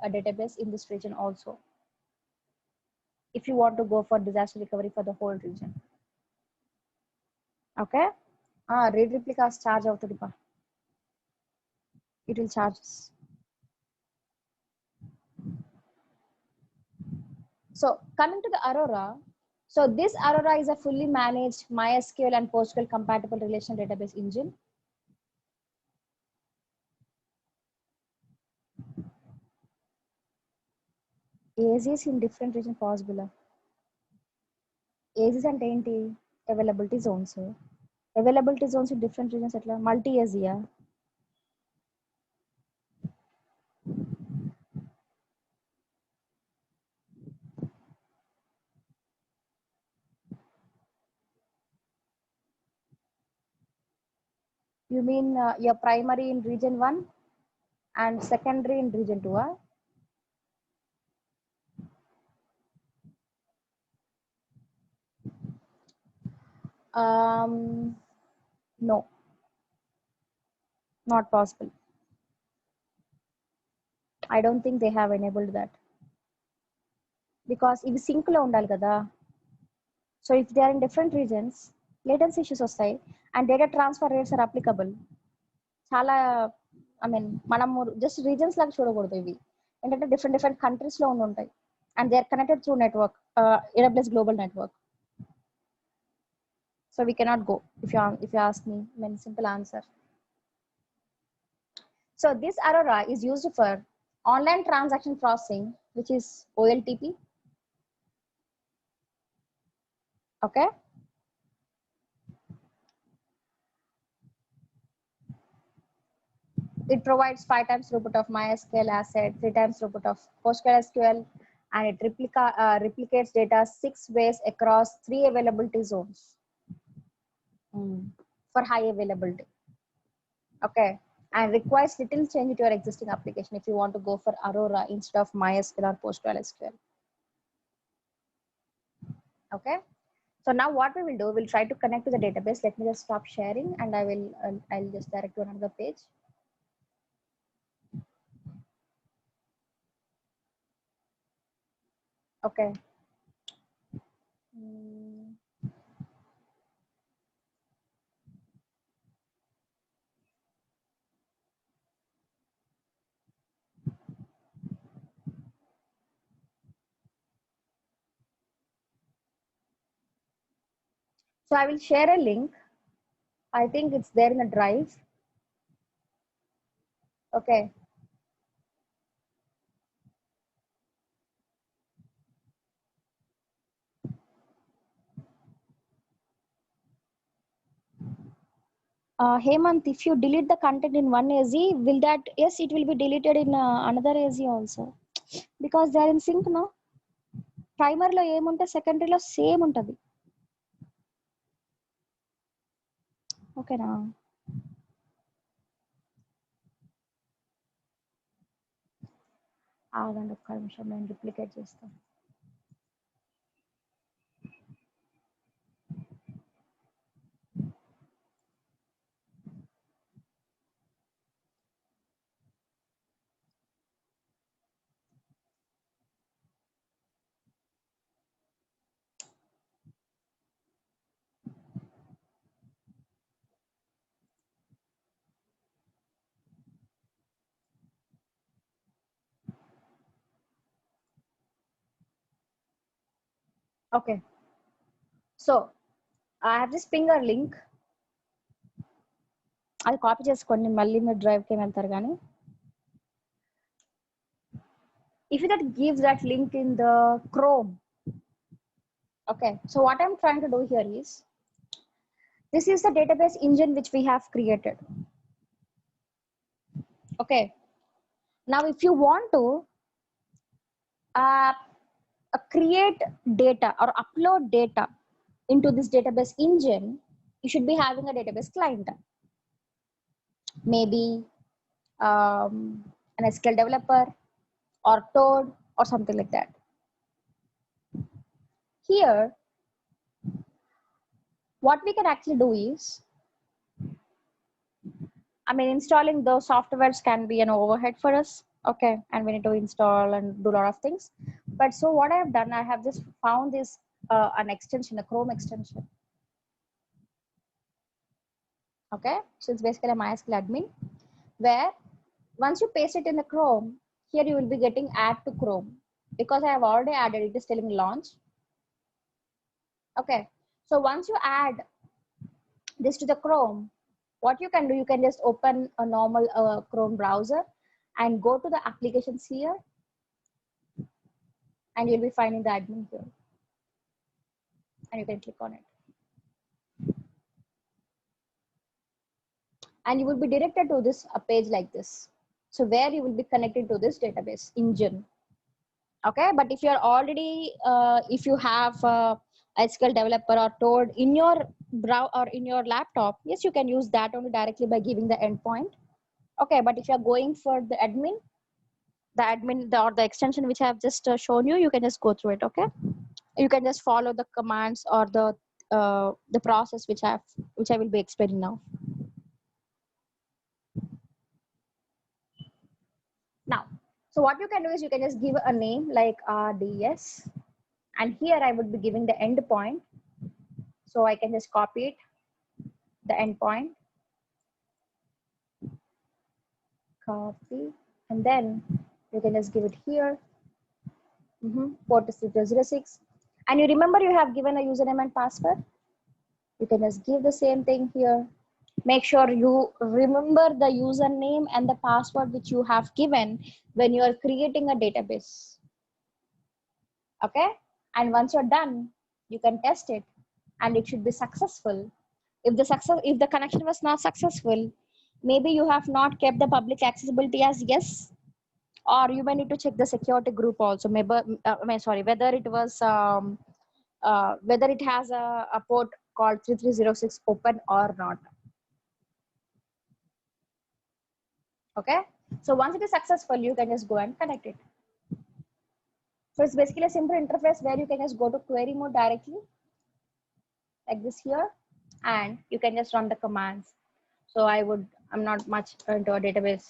a database in this region also, if you want to go for disaster recovery for the whole region. Okay. Read replicas charge out the it will charge us. So coming to the Aurora, so this Aurora is a fully managed MySQL and PostgreSQL compatible relational database engine. AZs in different region possible. AZs and enti availability zones. Availability zones in different regions multi AZ. You mean your primary in region 1 and secondary in region 2? No, not possible. I don't think they have enabled that. Because ఇవి sync లో ఉండాలి కదా. So if they are in different regions, latency issues వస్తాయి and data transfer rates are applicable. చాలా మనము just reasons లాగా చూడకూడదు. ఇవి ఏంటంటే different countries లో ఉంటాయి and they are connected through network, AWS global network. So we cannot go if you ask me. Simple answer. So this Aurora is used for online transaction processing, which is OLTP. Okay. It provides 5 times throughput of MySQL asset, 3 times throughput of PostgreSQL, and it replicates data 6 ways across 3 availability zones for high availability. Okay, and requires little change to your existing application if you want to go for Aurora instead of MySQL or PostgreSQL. Okay, so now what we will do, we'll try to connect to the database. Let me just stop sharing and I'll just direct to another page. Okay. So I will share a link. I think it's there in the drive. Okay. Hemant, if you delete the content in one AZ, will that, yes, it will be deleted in another AZ also. Because they are in sync, no? Primary lo em unte, secondary lo same untadi. ఓకేనా? ఆగండి ఒక్క నిమిషం, నేను duplicate చేస్తాను. Okay, so I have this pinger link, అది copy చేసుకోండి, మళ్ళీ మీరు డ్రైవ్కి వెళ్తారు. కానీ if you that gives that link in the Chrome, okay, so what I'm trying to do here is, this is the database engine which we have created. Okay, now if you want to uh, create data or upload data into this database engine, you should be having a database client, maybe an SQL developer or Toad or something like that. Here, what we can actually do is, I mean, installing those softwares can be an overhead for us. Okay, and we need to install and do a lot of things. But so what I have done, I have just found this an extension, a Chrome extension. Okay, so it's basically a MySQL admin, where once you paste it in the Chrome, here you will be getting add to Chrome. Because I have already added, it is telling launch. Okay, so once you add this to the Chrome, what you can do, you can just open a normal Chrome browser and go to the applications here, and you'll be finding the admin here, and you can click on it, and you will be directed to this a page like this, so where you will be connected to this database engine. Okay, but if you are already if you have SQL developer or Toad in your browser or in your laptop, yes, you can use that only directly by giving the endpoint. Okay, but if you are going for the admin, or the extension which I have just shown you, you can just go through it. Okay, you can just follow the commands or the process which I will be explaining now. Now, so what you can do is, you can just give a name like RDS, and here I would be giving the endpoint. So I can just copy it, the endpoint, copy, and then you can just give it here. Port is 3006, and you remember you have given a username and password. You can just give the same thing here. Make sure you remember the username and the password which you have given when you are creating a database. Okay, and once you're done, you can test it, and it should be successful. If the connection was not successful, maybe you have not kept the public accessibility as yes, or you may need to check the security group also. Maybe whether it was whether it has a port called 3306 open or not. Okay, so once it is successful, you can just go and connect it. So it's basically a simple interface where you can just go to query mode directly, like this here, and you can just run the commands. So I'm not much into a database,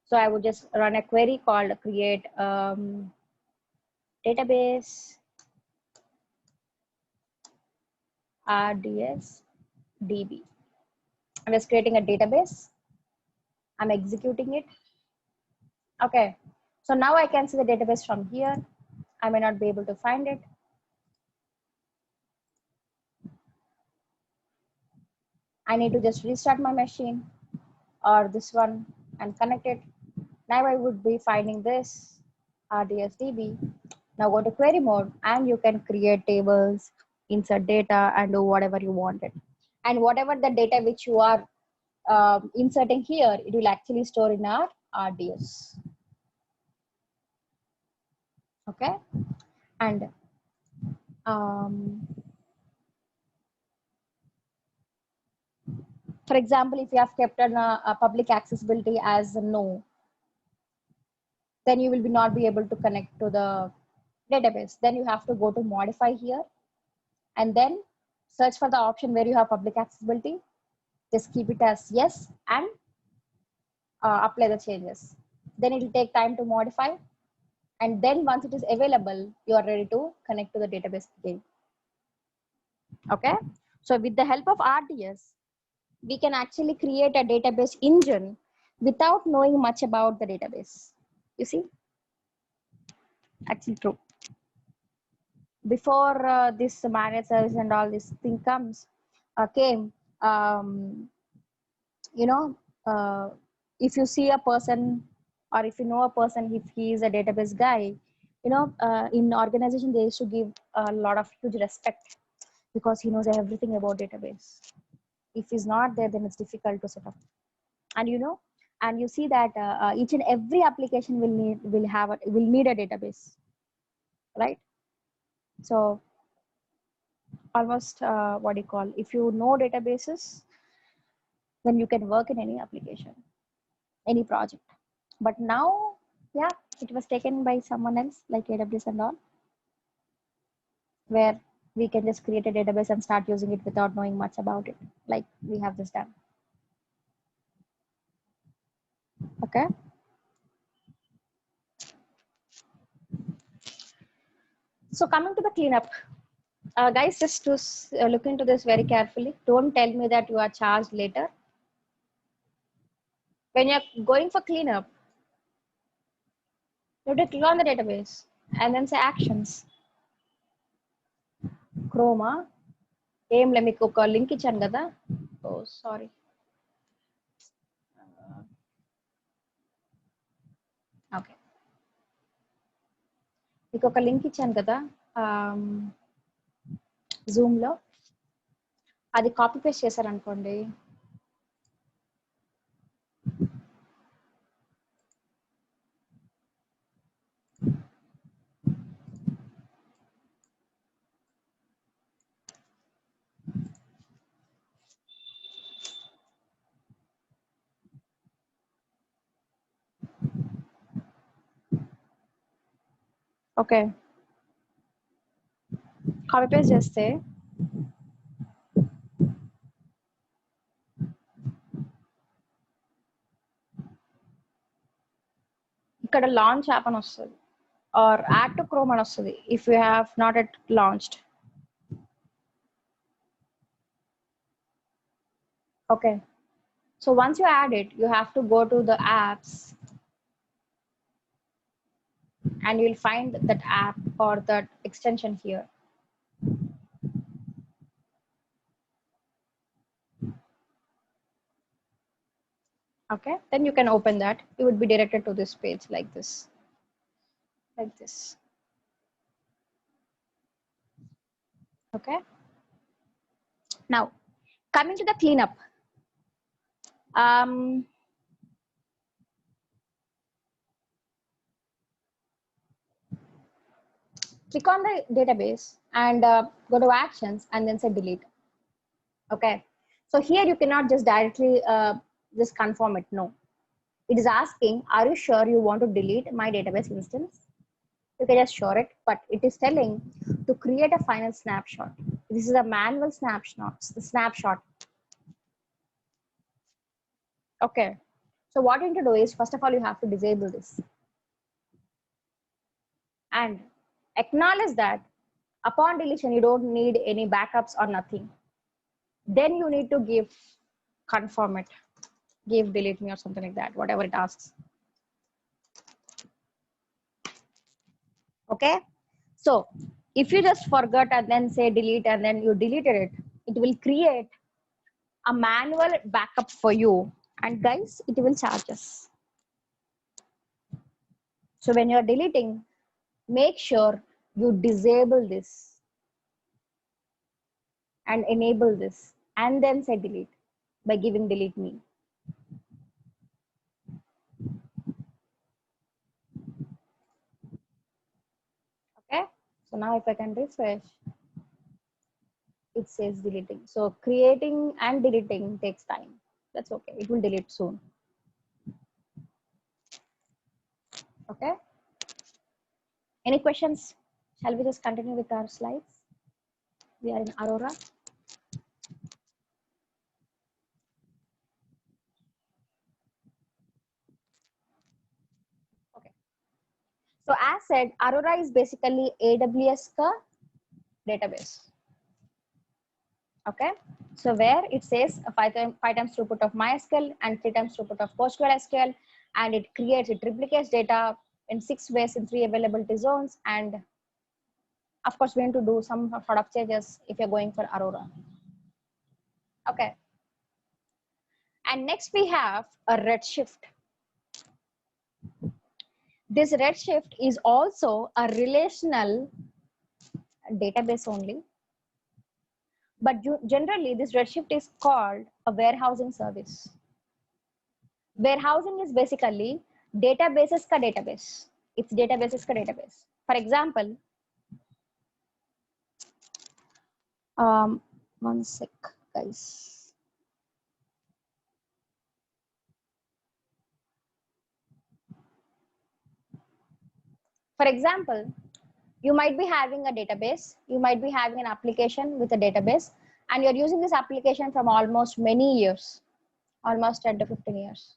so I would just run a query called create database RDS DB. I'm just creating a database. I'm executing it. Okay, so now I can see the database from here. I may not be able to find it. I need to just restart my machine or this one and connect it. Now I would be finding this RDSDB. Now go to query mode, and you can create tables, insert data, and do whatever you wanted. And whatever the data which you are inserting here, it will actually store in our RDS. Okay, and For example, if you have kept a public accessibility as a no, then you will not be able to connect to the database. Then you have to go to modify here and then search for the option where you have public accessibility. Just keep it as yes and apply the changes. Then it will take time to modify. And then once it is available, you are ready to connect to the database again. Okay. So with the help of RDS, we can actually create a database engine without knowing much about the database. You see, actually true. Before this managed service and all this thing came, um, you know, if you see a person or if you know a person, if he is a database guy, in organization, they used to give a lot of huge respect because he knows everything about database. If he's not there, then it's difficult to set up. And and you see that each and every application will need a database, right? So almost what do you call, if you know databases, then you can work in any application, any project. But now, yeah, it was taken by someone else like AWS and all, where we can just create a database and start using it without knowing much about it, like we have just done. Okay. So coming to the cleanup, guys, just to look into this very carefully. Don't tell me that you are charged later. When you're going for cleanup, you have to click on the database and then say actions. Chroma. ఏంలే మీకు ఒక link ఇచ్చాను కదా. ఓ sorry. Okay, మీకు ఒక link ఇచ్చాను కదా జూమ్లో, అది కాపీ పేస్ట్ చేశారనుకోండి, ఓకే, కాపీ పేస్ట్ చేస్తే ఇక్కడ లాంచ్ యాప్ అని వస్తుంది, ఆర్ యాడ్ టు క్రోమ్ అని వస్తుంది if you have not at launched. Okay, so once you add it, you have to go to the apps and you'll find that app or that extension here. Okay, then you can open that. You would be directed to this page like this, like this. Okay, now coming to the cleanup. Click on the database and go to actions and then say delete. Okay, so here you cannot just directly just confirm it. No, it is asking, are you sure you want to delete my database instance? You can just show it, but it is telling to create a final snapshot. This is a manual snapshot. Okay, so what you need to do is, first of all, you have to disable this and acknowledge that upon deletion you don't need any backups or nothing. Then you need to give confirm it, give delete me or something like that, whatever it asks. Okay, so if you just forgot and then say delete and then you deleted it, it will create a manual backup for you, and guys, it will charge us. So when you're deleting, make sure you disable this and enable this and then say delete by giving delete me. Okay, so now if I can refresh, it says deleting. So creating and deleting takes time. That's okay. It will delete soon. Okay. Any questions? Shall we just continue with our slides? We are in Aurora. Okay. So as said, Aurora is basically AWS ka database. Okay. So where it says a five times throughput of MySQL and 3 times throughput of PostgreSQL, and it replicates data in 6 ways in 3 availability zones. And of course, we need to do some sort of changes if you're going for Aurora. Okay. And next we have a Redshift. This Redshift is also a relational database only. But generally, this Redshift is called a warehousing service. Warehousing is basically databases ka database. It's databases ka database. For example, one sec, guys. For example, you might be having a database, you might be having an application with a database, and you're using this application from almost many years, almost 10 to 15 years.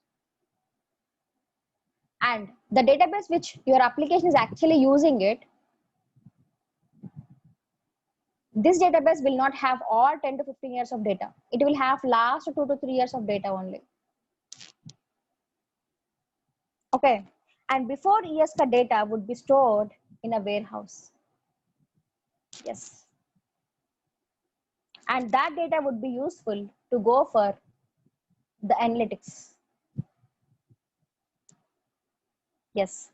And the database which your application is actually using it, this database will not have all 10 to 15 years of data. It will have last 2 to 3 years of data only. Okay. And before years ka data would be stored in a warehouse. Yes. And that data would be useful to go for the analytics. Yes.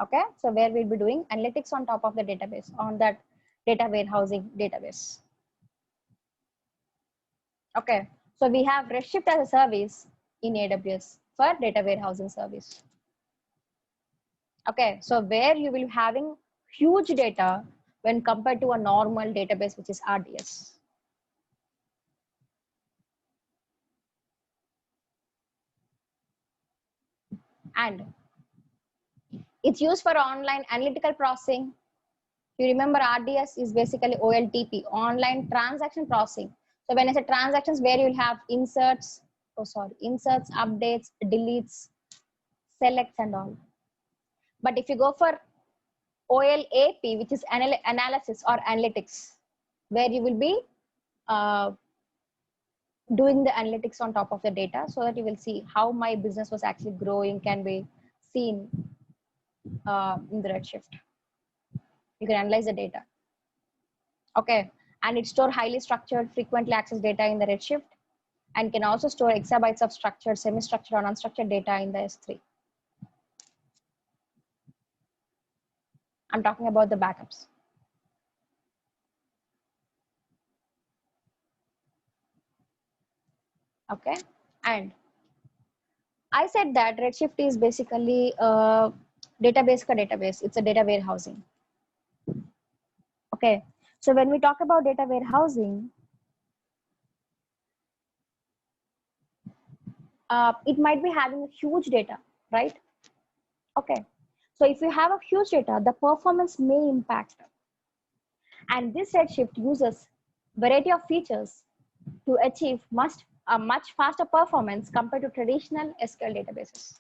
Okay. So where we'll be doing analytics on top of the database, on that data warehousing database. Okay. So we have Redshift as a service in AWS for data warehousing service. Okay. So where you will be having huge data when compared to a normal database, which is RDS. And it's used for online analytical processing. You remember RDS is basically OLTP, online transaction processing. So when I say transactions, where you will have inserts, inserts, updates, deletes, selects and all. But if you go for OLAP, which is analysis or analytics, where you will be doing the analytics on top of the data, so that you will see how my business was actually growing, can be seen in the Redshift. You can analyze the data. Okay, and it stores highly structured, frequently accessed data in the Redshift, and can also store exabytes of structured, semi-structured, or unstructured data in the S3. I'm talking about the backups. Okay, and I said that Redshift is basically a database ka database. It's a data warehousing. Okay, so when we talk about data warehousing, it might be having huge data, right? Okay, so if you have a huge data, the performance may impact. And this Redshift uses variety of features to achieve a much faster performance compared to traditional SQL databases.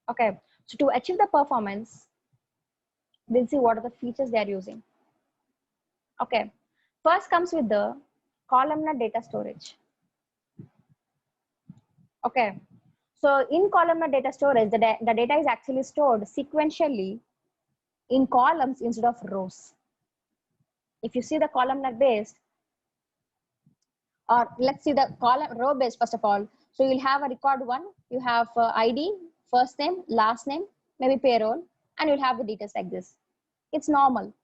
Okay, so to achieve the performance, we'll see what are the features they are using. Okay, first comes with the columnar data storage. Okay, so in columnar data storage, the data is actually stored sequentially in columns instead of rows. If you see the columnar based, or let's see the column row based first of all. So you'll have a record one, you have ID, first name, last name, maybe payroll, and you'll have the details like this. It's normal.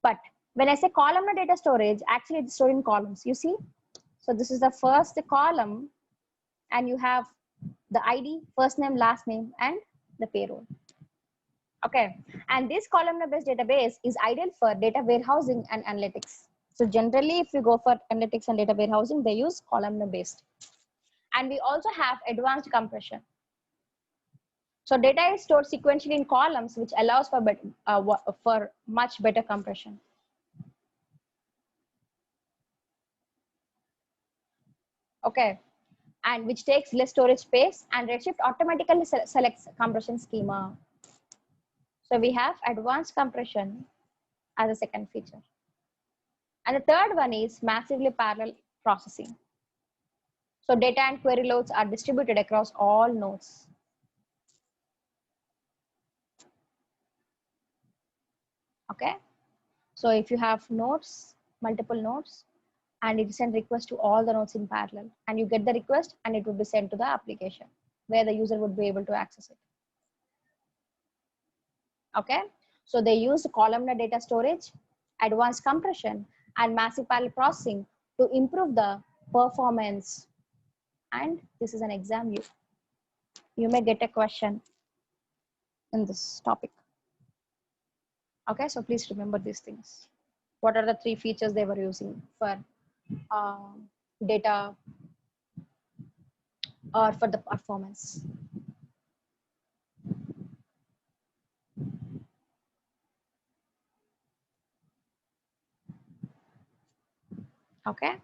But when I say columnar data storage, actually it's stored in columns, you see? So this is the first column, and you have the ID, first name, last name, and the payroll. Okay, and this columnar-based database is ideal for data warehousing and analytics. So generally, if you go for analytics and data warehousing, they use columnar-based. And we also have advanced compression. So data is stored sequentially in columns, which allows for much better compression. Okay, and which takes less storage space, and Redshift automatically selects compression schema. So we have advanced compression as a second feature. And the third one is massively parallel processing. So data and query loads are distributed across all nodes. Okay, so if you have nodes, multiple nodes, and it send request to all the nodes in parallel, and you get the request and it will be sent to the application where the user would be able to access it. Okay, so they use columnar data storage, advanced compression, and massive parallel processing to improve the performance. And this is an exam. You may get a question in this topic. Okay, so please remember these things. What are the three features they were using for data or for the performance? Okay.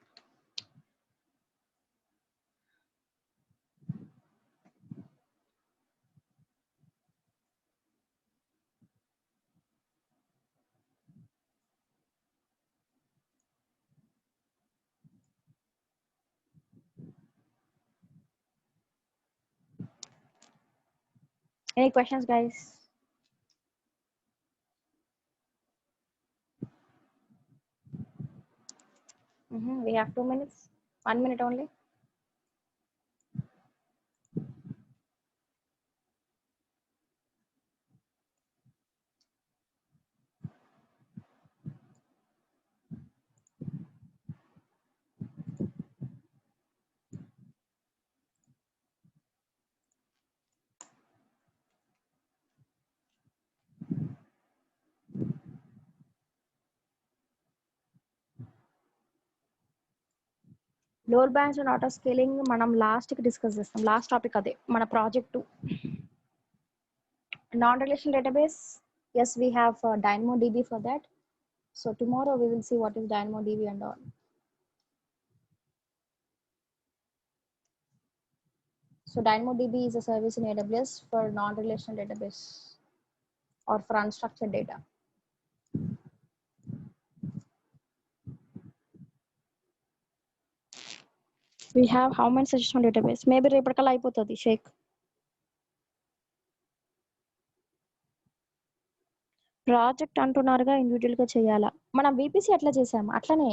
Any questions, guys? We have 2 minutes, 1 minute only. Load balance and auto scaling మనం last కి discuss చేస్తాం. Last topic అదే మన project non-relational database. Yes, we have DynamoDB for that. So tomorrow we will see what is DynamoDB and all. So DynamoDB is a service in AWS for non-relational database or for unstructured data. We have how many sessions on database? Maybe రేపటికల్లా అయిపోతుంది Sheikh. Project అంటున్నారుగా individual గా చేయాలా? మనం VPC అట్లా చేసాము అట్లనే.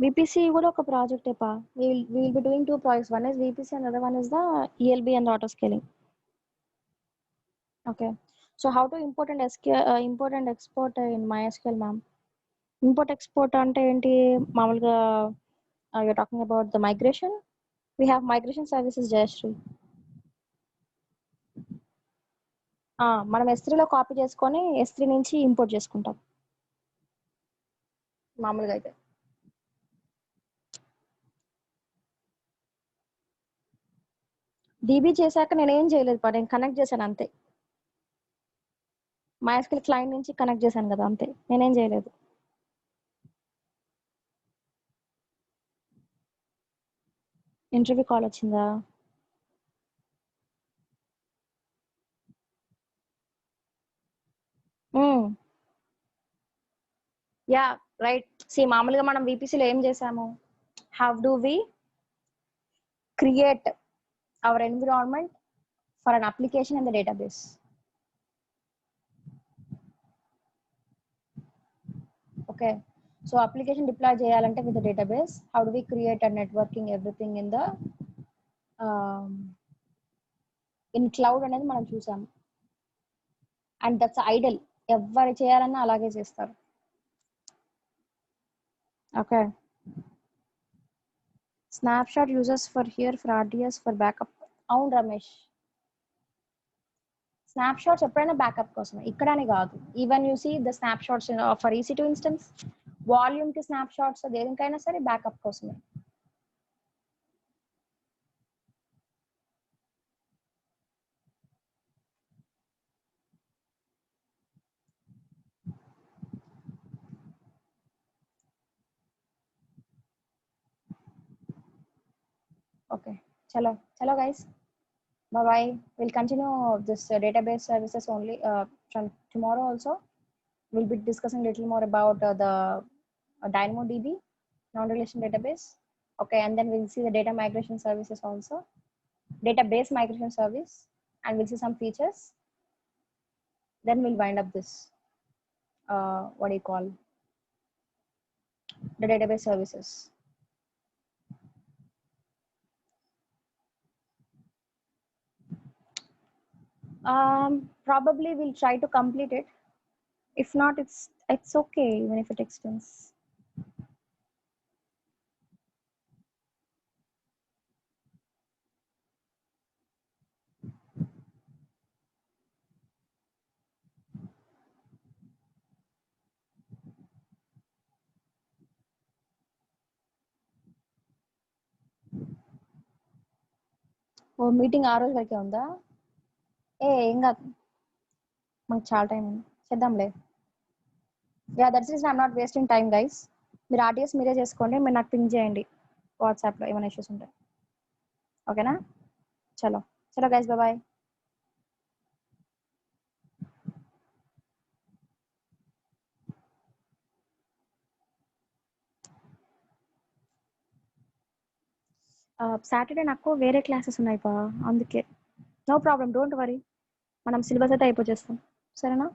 VPC కూడా ఒక project ఏపా. We will be doing two projects. One is VPC and other one is the ELB and the auto scaling. Okay. So how to import and export in MySQL, ma'am? Import export అంటే ఏంటి? మామూలుగా you're talking about the migration. We have migration services, Jayashree. మనం S3లో copy చేసుకొని S3 నుంచి import చేసుకుంటాం మామూలుగా అయితే. DB చేశాక నేను ఏం చేయలేదు పా, నేను కనెక్ట్ చేశాను అంతే. MySQL క్లయింట్ నుంచి కనెక్ట్ చేశాను కదా అంతే, నేనేం చేయలేదు. ఇంటర్వ్యూ కాల్ వచ్చిందా? Yeah right. మామూలుగా మనం VPCలో ఏం చేసాము? How do we create our environment for an application in the database. Okay, so application deploy చేయాలంటే with database, how do we create and networking everything in cloud అనేది మనం చూసాము. అండ్ దట్స్ ఐడల్, ఎవరు చేయాలన్నా అలాగే చేస్తారు. Okay, snapshot uses for here for RDS for backup. అవును Ramesh, snapshots ఎప్పుడైనా బ్యాకప్ కోసమే, ఇక్కడనే కాదు. Even you see the snapshots for EC2 instance, volume కి స్నాప్ షాట్స్ దేనికైనా సరే బ్యాకప్ కోసమే. Okay, chalo guys, bye bye. We'll continue this database services only from tomorrow also. We'll be discussing a little more about the DynamoDB non-relation database. Okay, and then we'll see the data migration services also, database migration service, and we'll see some features. Then we'll wind up this what do you call, the database services. Probably we'll try to complete it. If not, it's okay even if it extends. ఓ meeting ఆ రోజు వరకే ఉందా? ఏం కాదు, మనకు చాలా time ఉంది, చేద్దాంలే. Yeah that's is I'm not wasting time guys. మీరు ఆర్టీఎస్ మీరే చేసుకోండి, మీరు నాకు పింగ్ చేయండి వాట్సాప్లో ఏమైనా ఇష్యూస్ ఉంటాయి. ఓకేనా? చలో చలో గైస్, బాయ్. సాటర్డే నాకు వేరే క్లాసెస్ ఉన్నాయి పా, అందుకే. నో ప్రాబ్లం, డోంట్ వరీ, మనం సిలబస్ అయితే అయిపోచేస్తాం. సరేనా?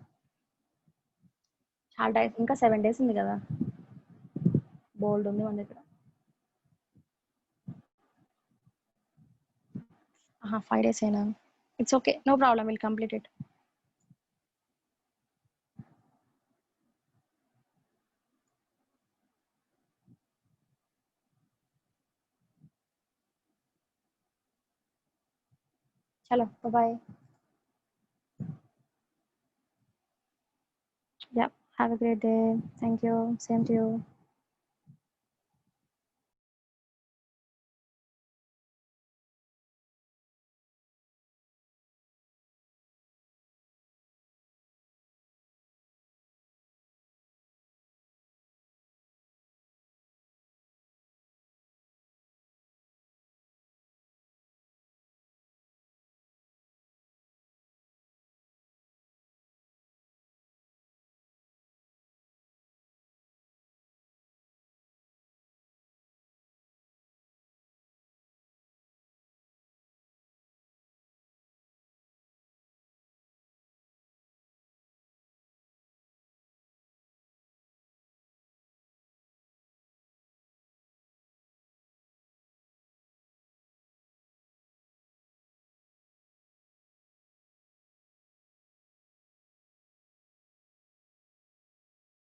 చాలా డేస్, ఇంకా 7 days ఉంది కదా, బోల్డ్ ఉంది మన దగ్గర. 5 days అయినా it's okay, no problem, will complete it. చలో bye. Yeah, have a great day. Thank you. Same to you.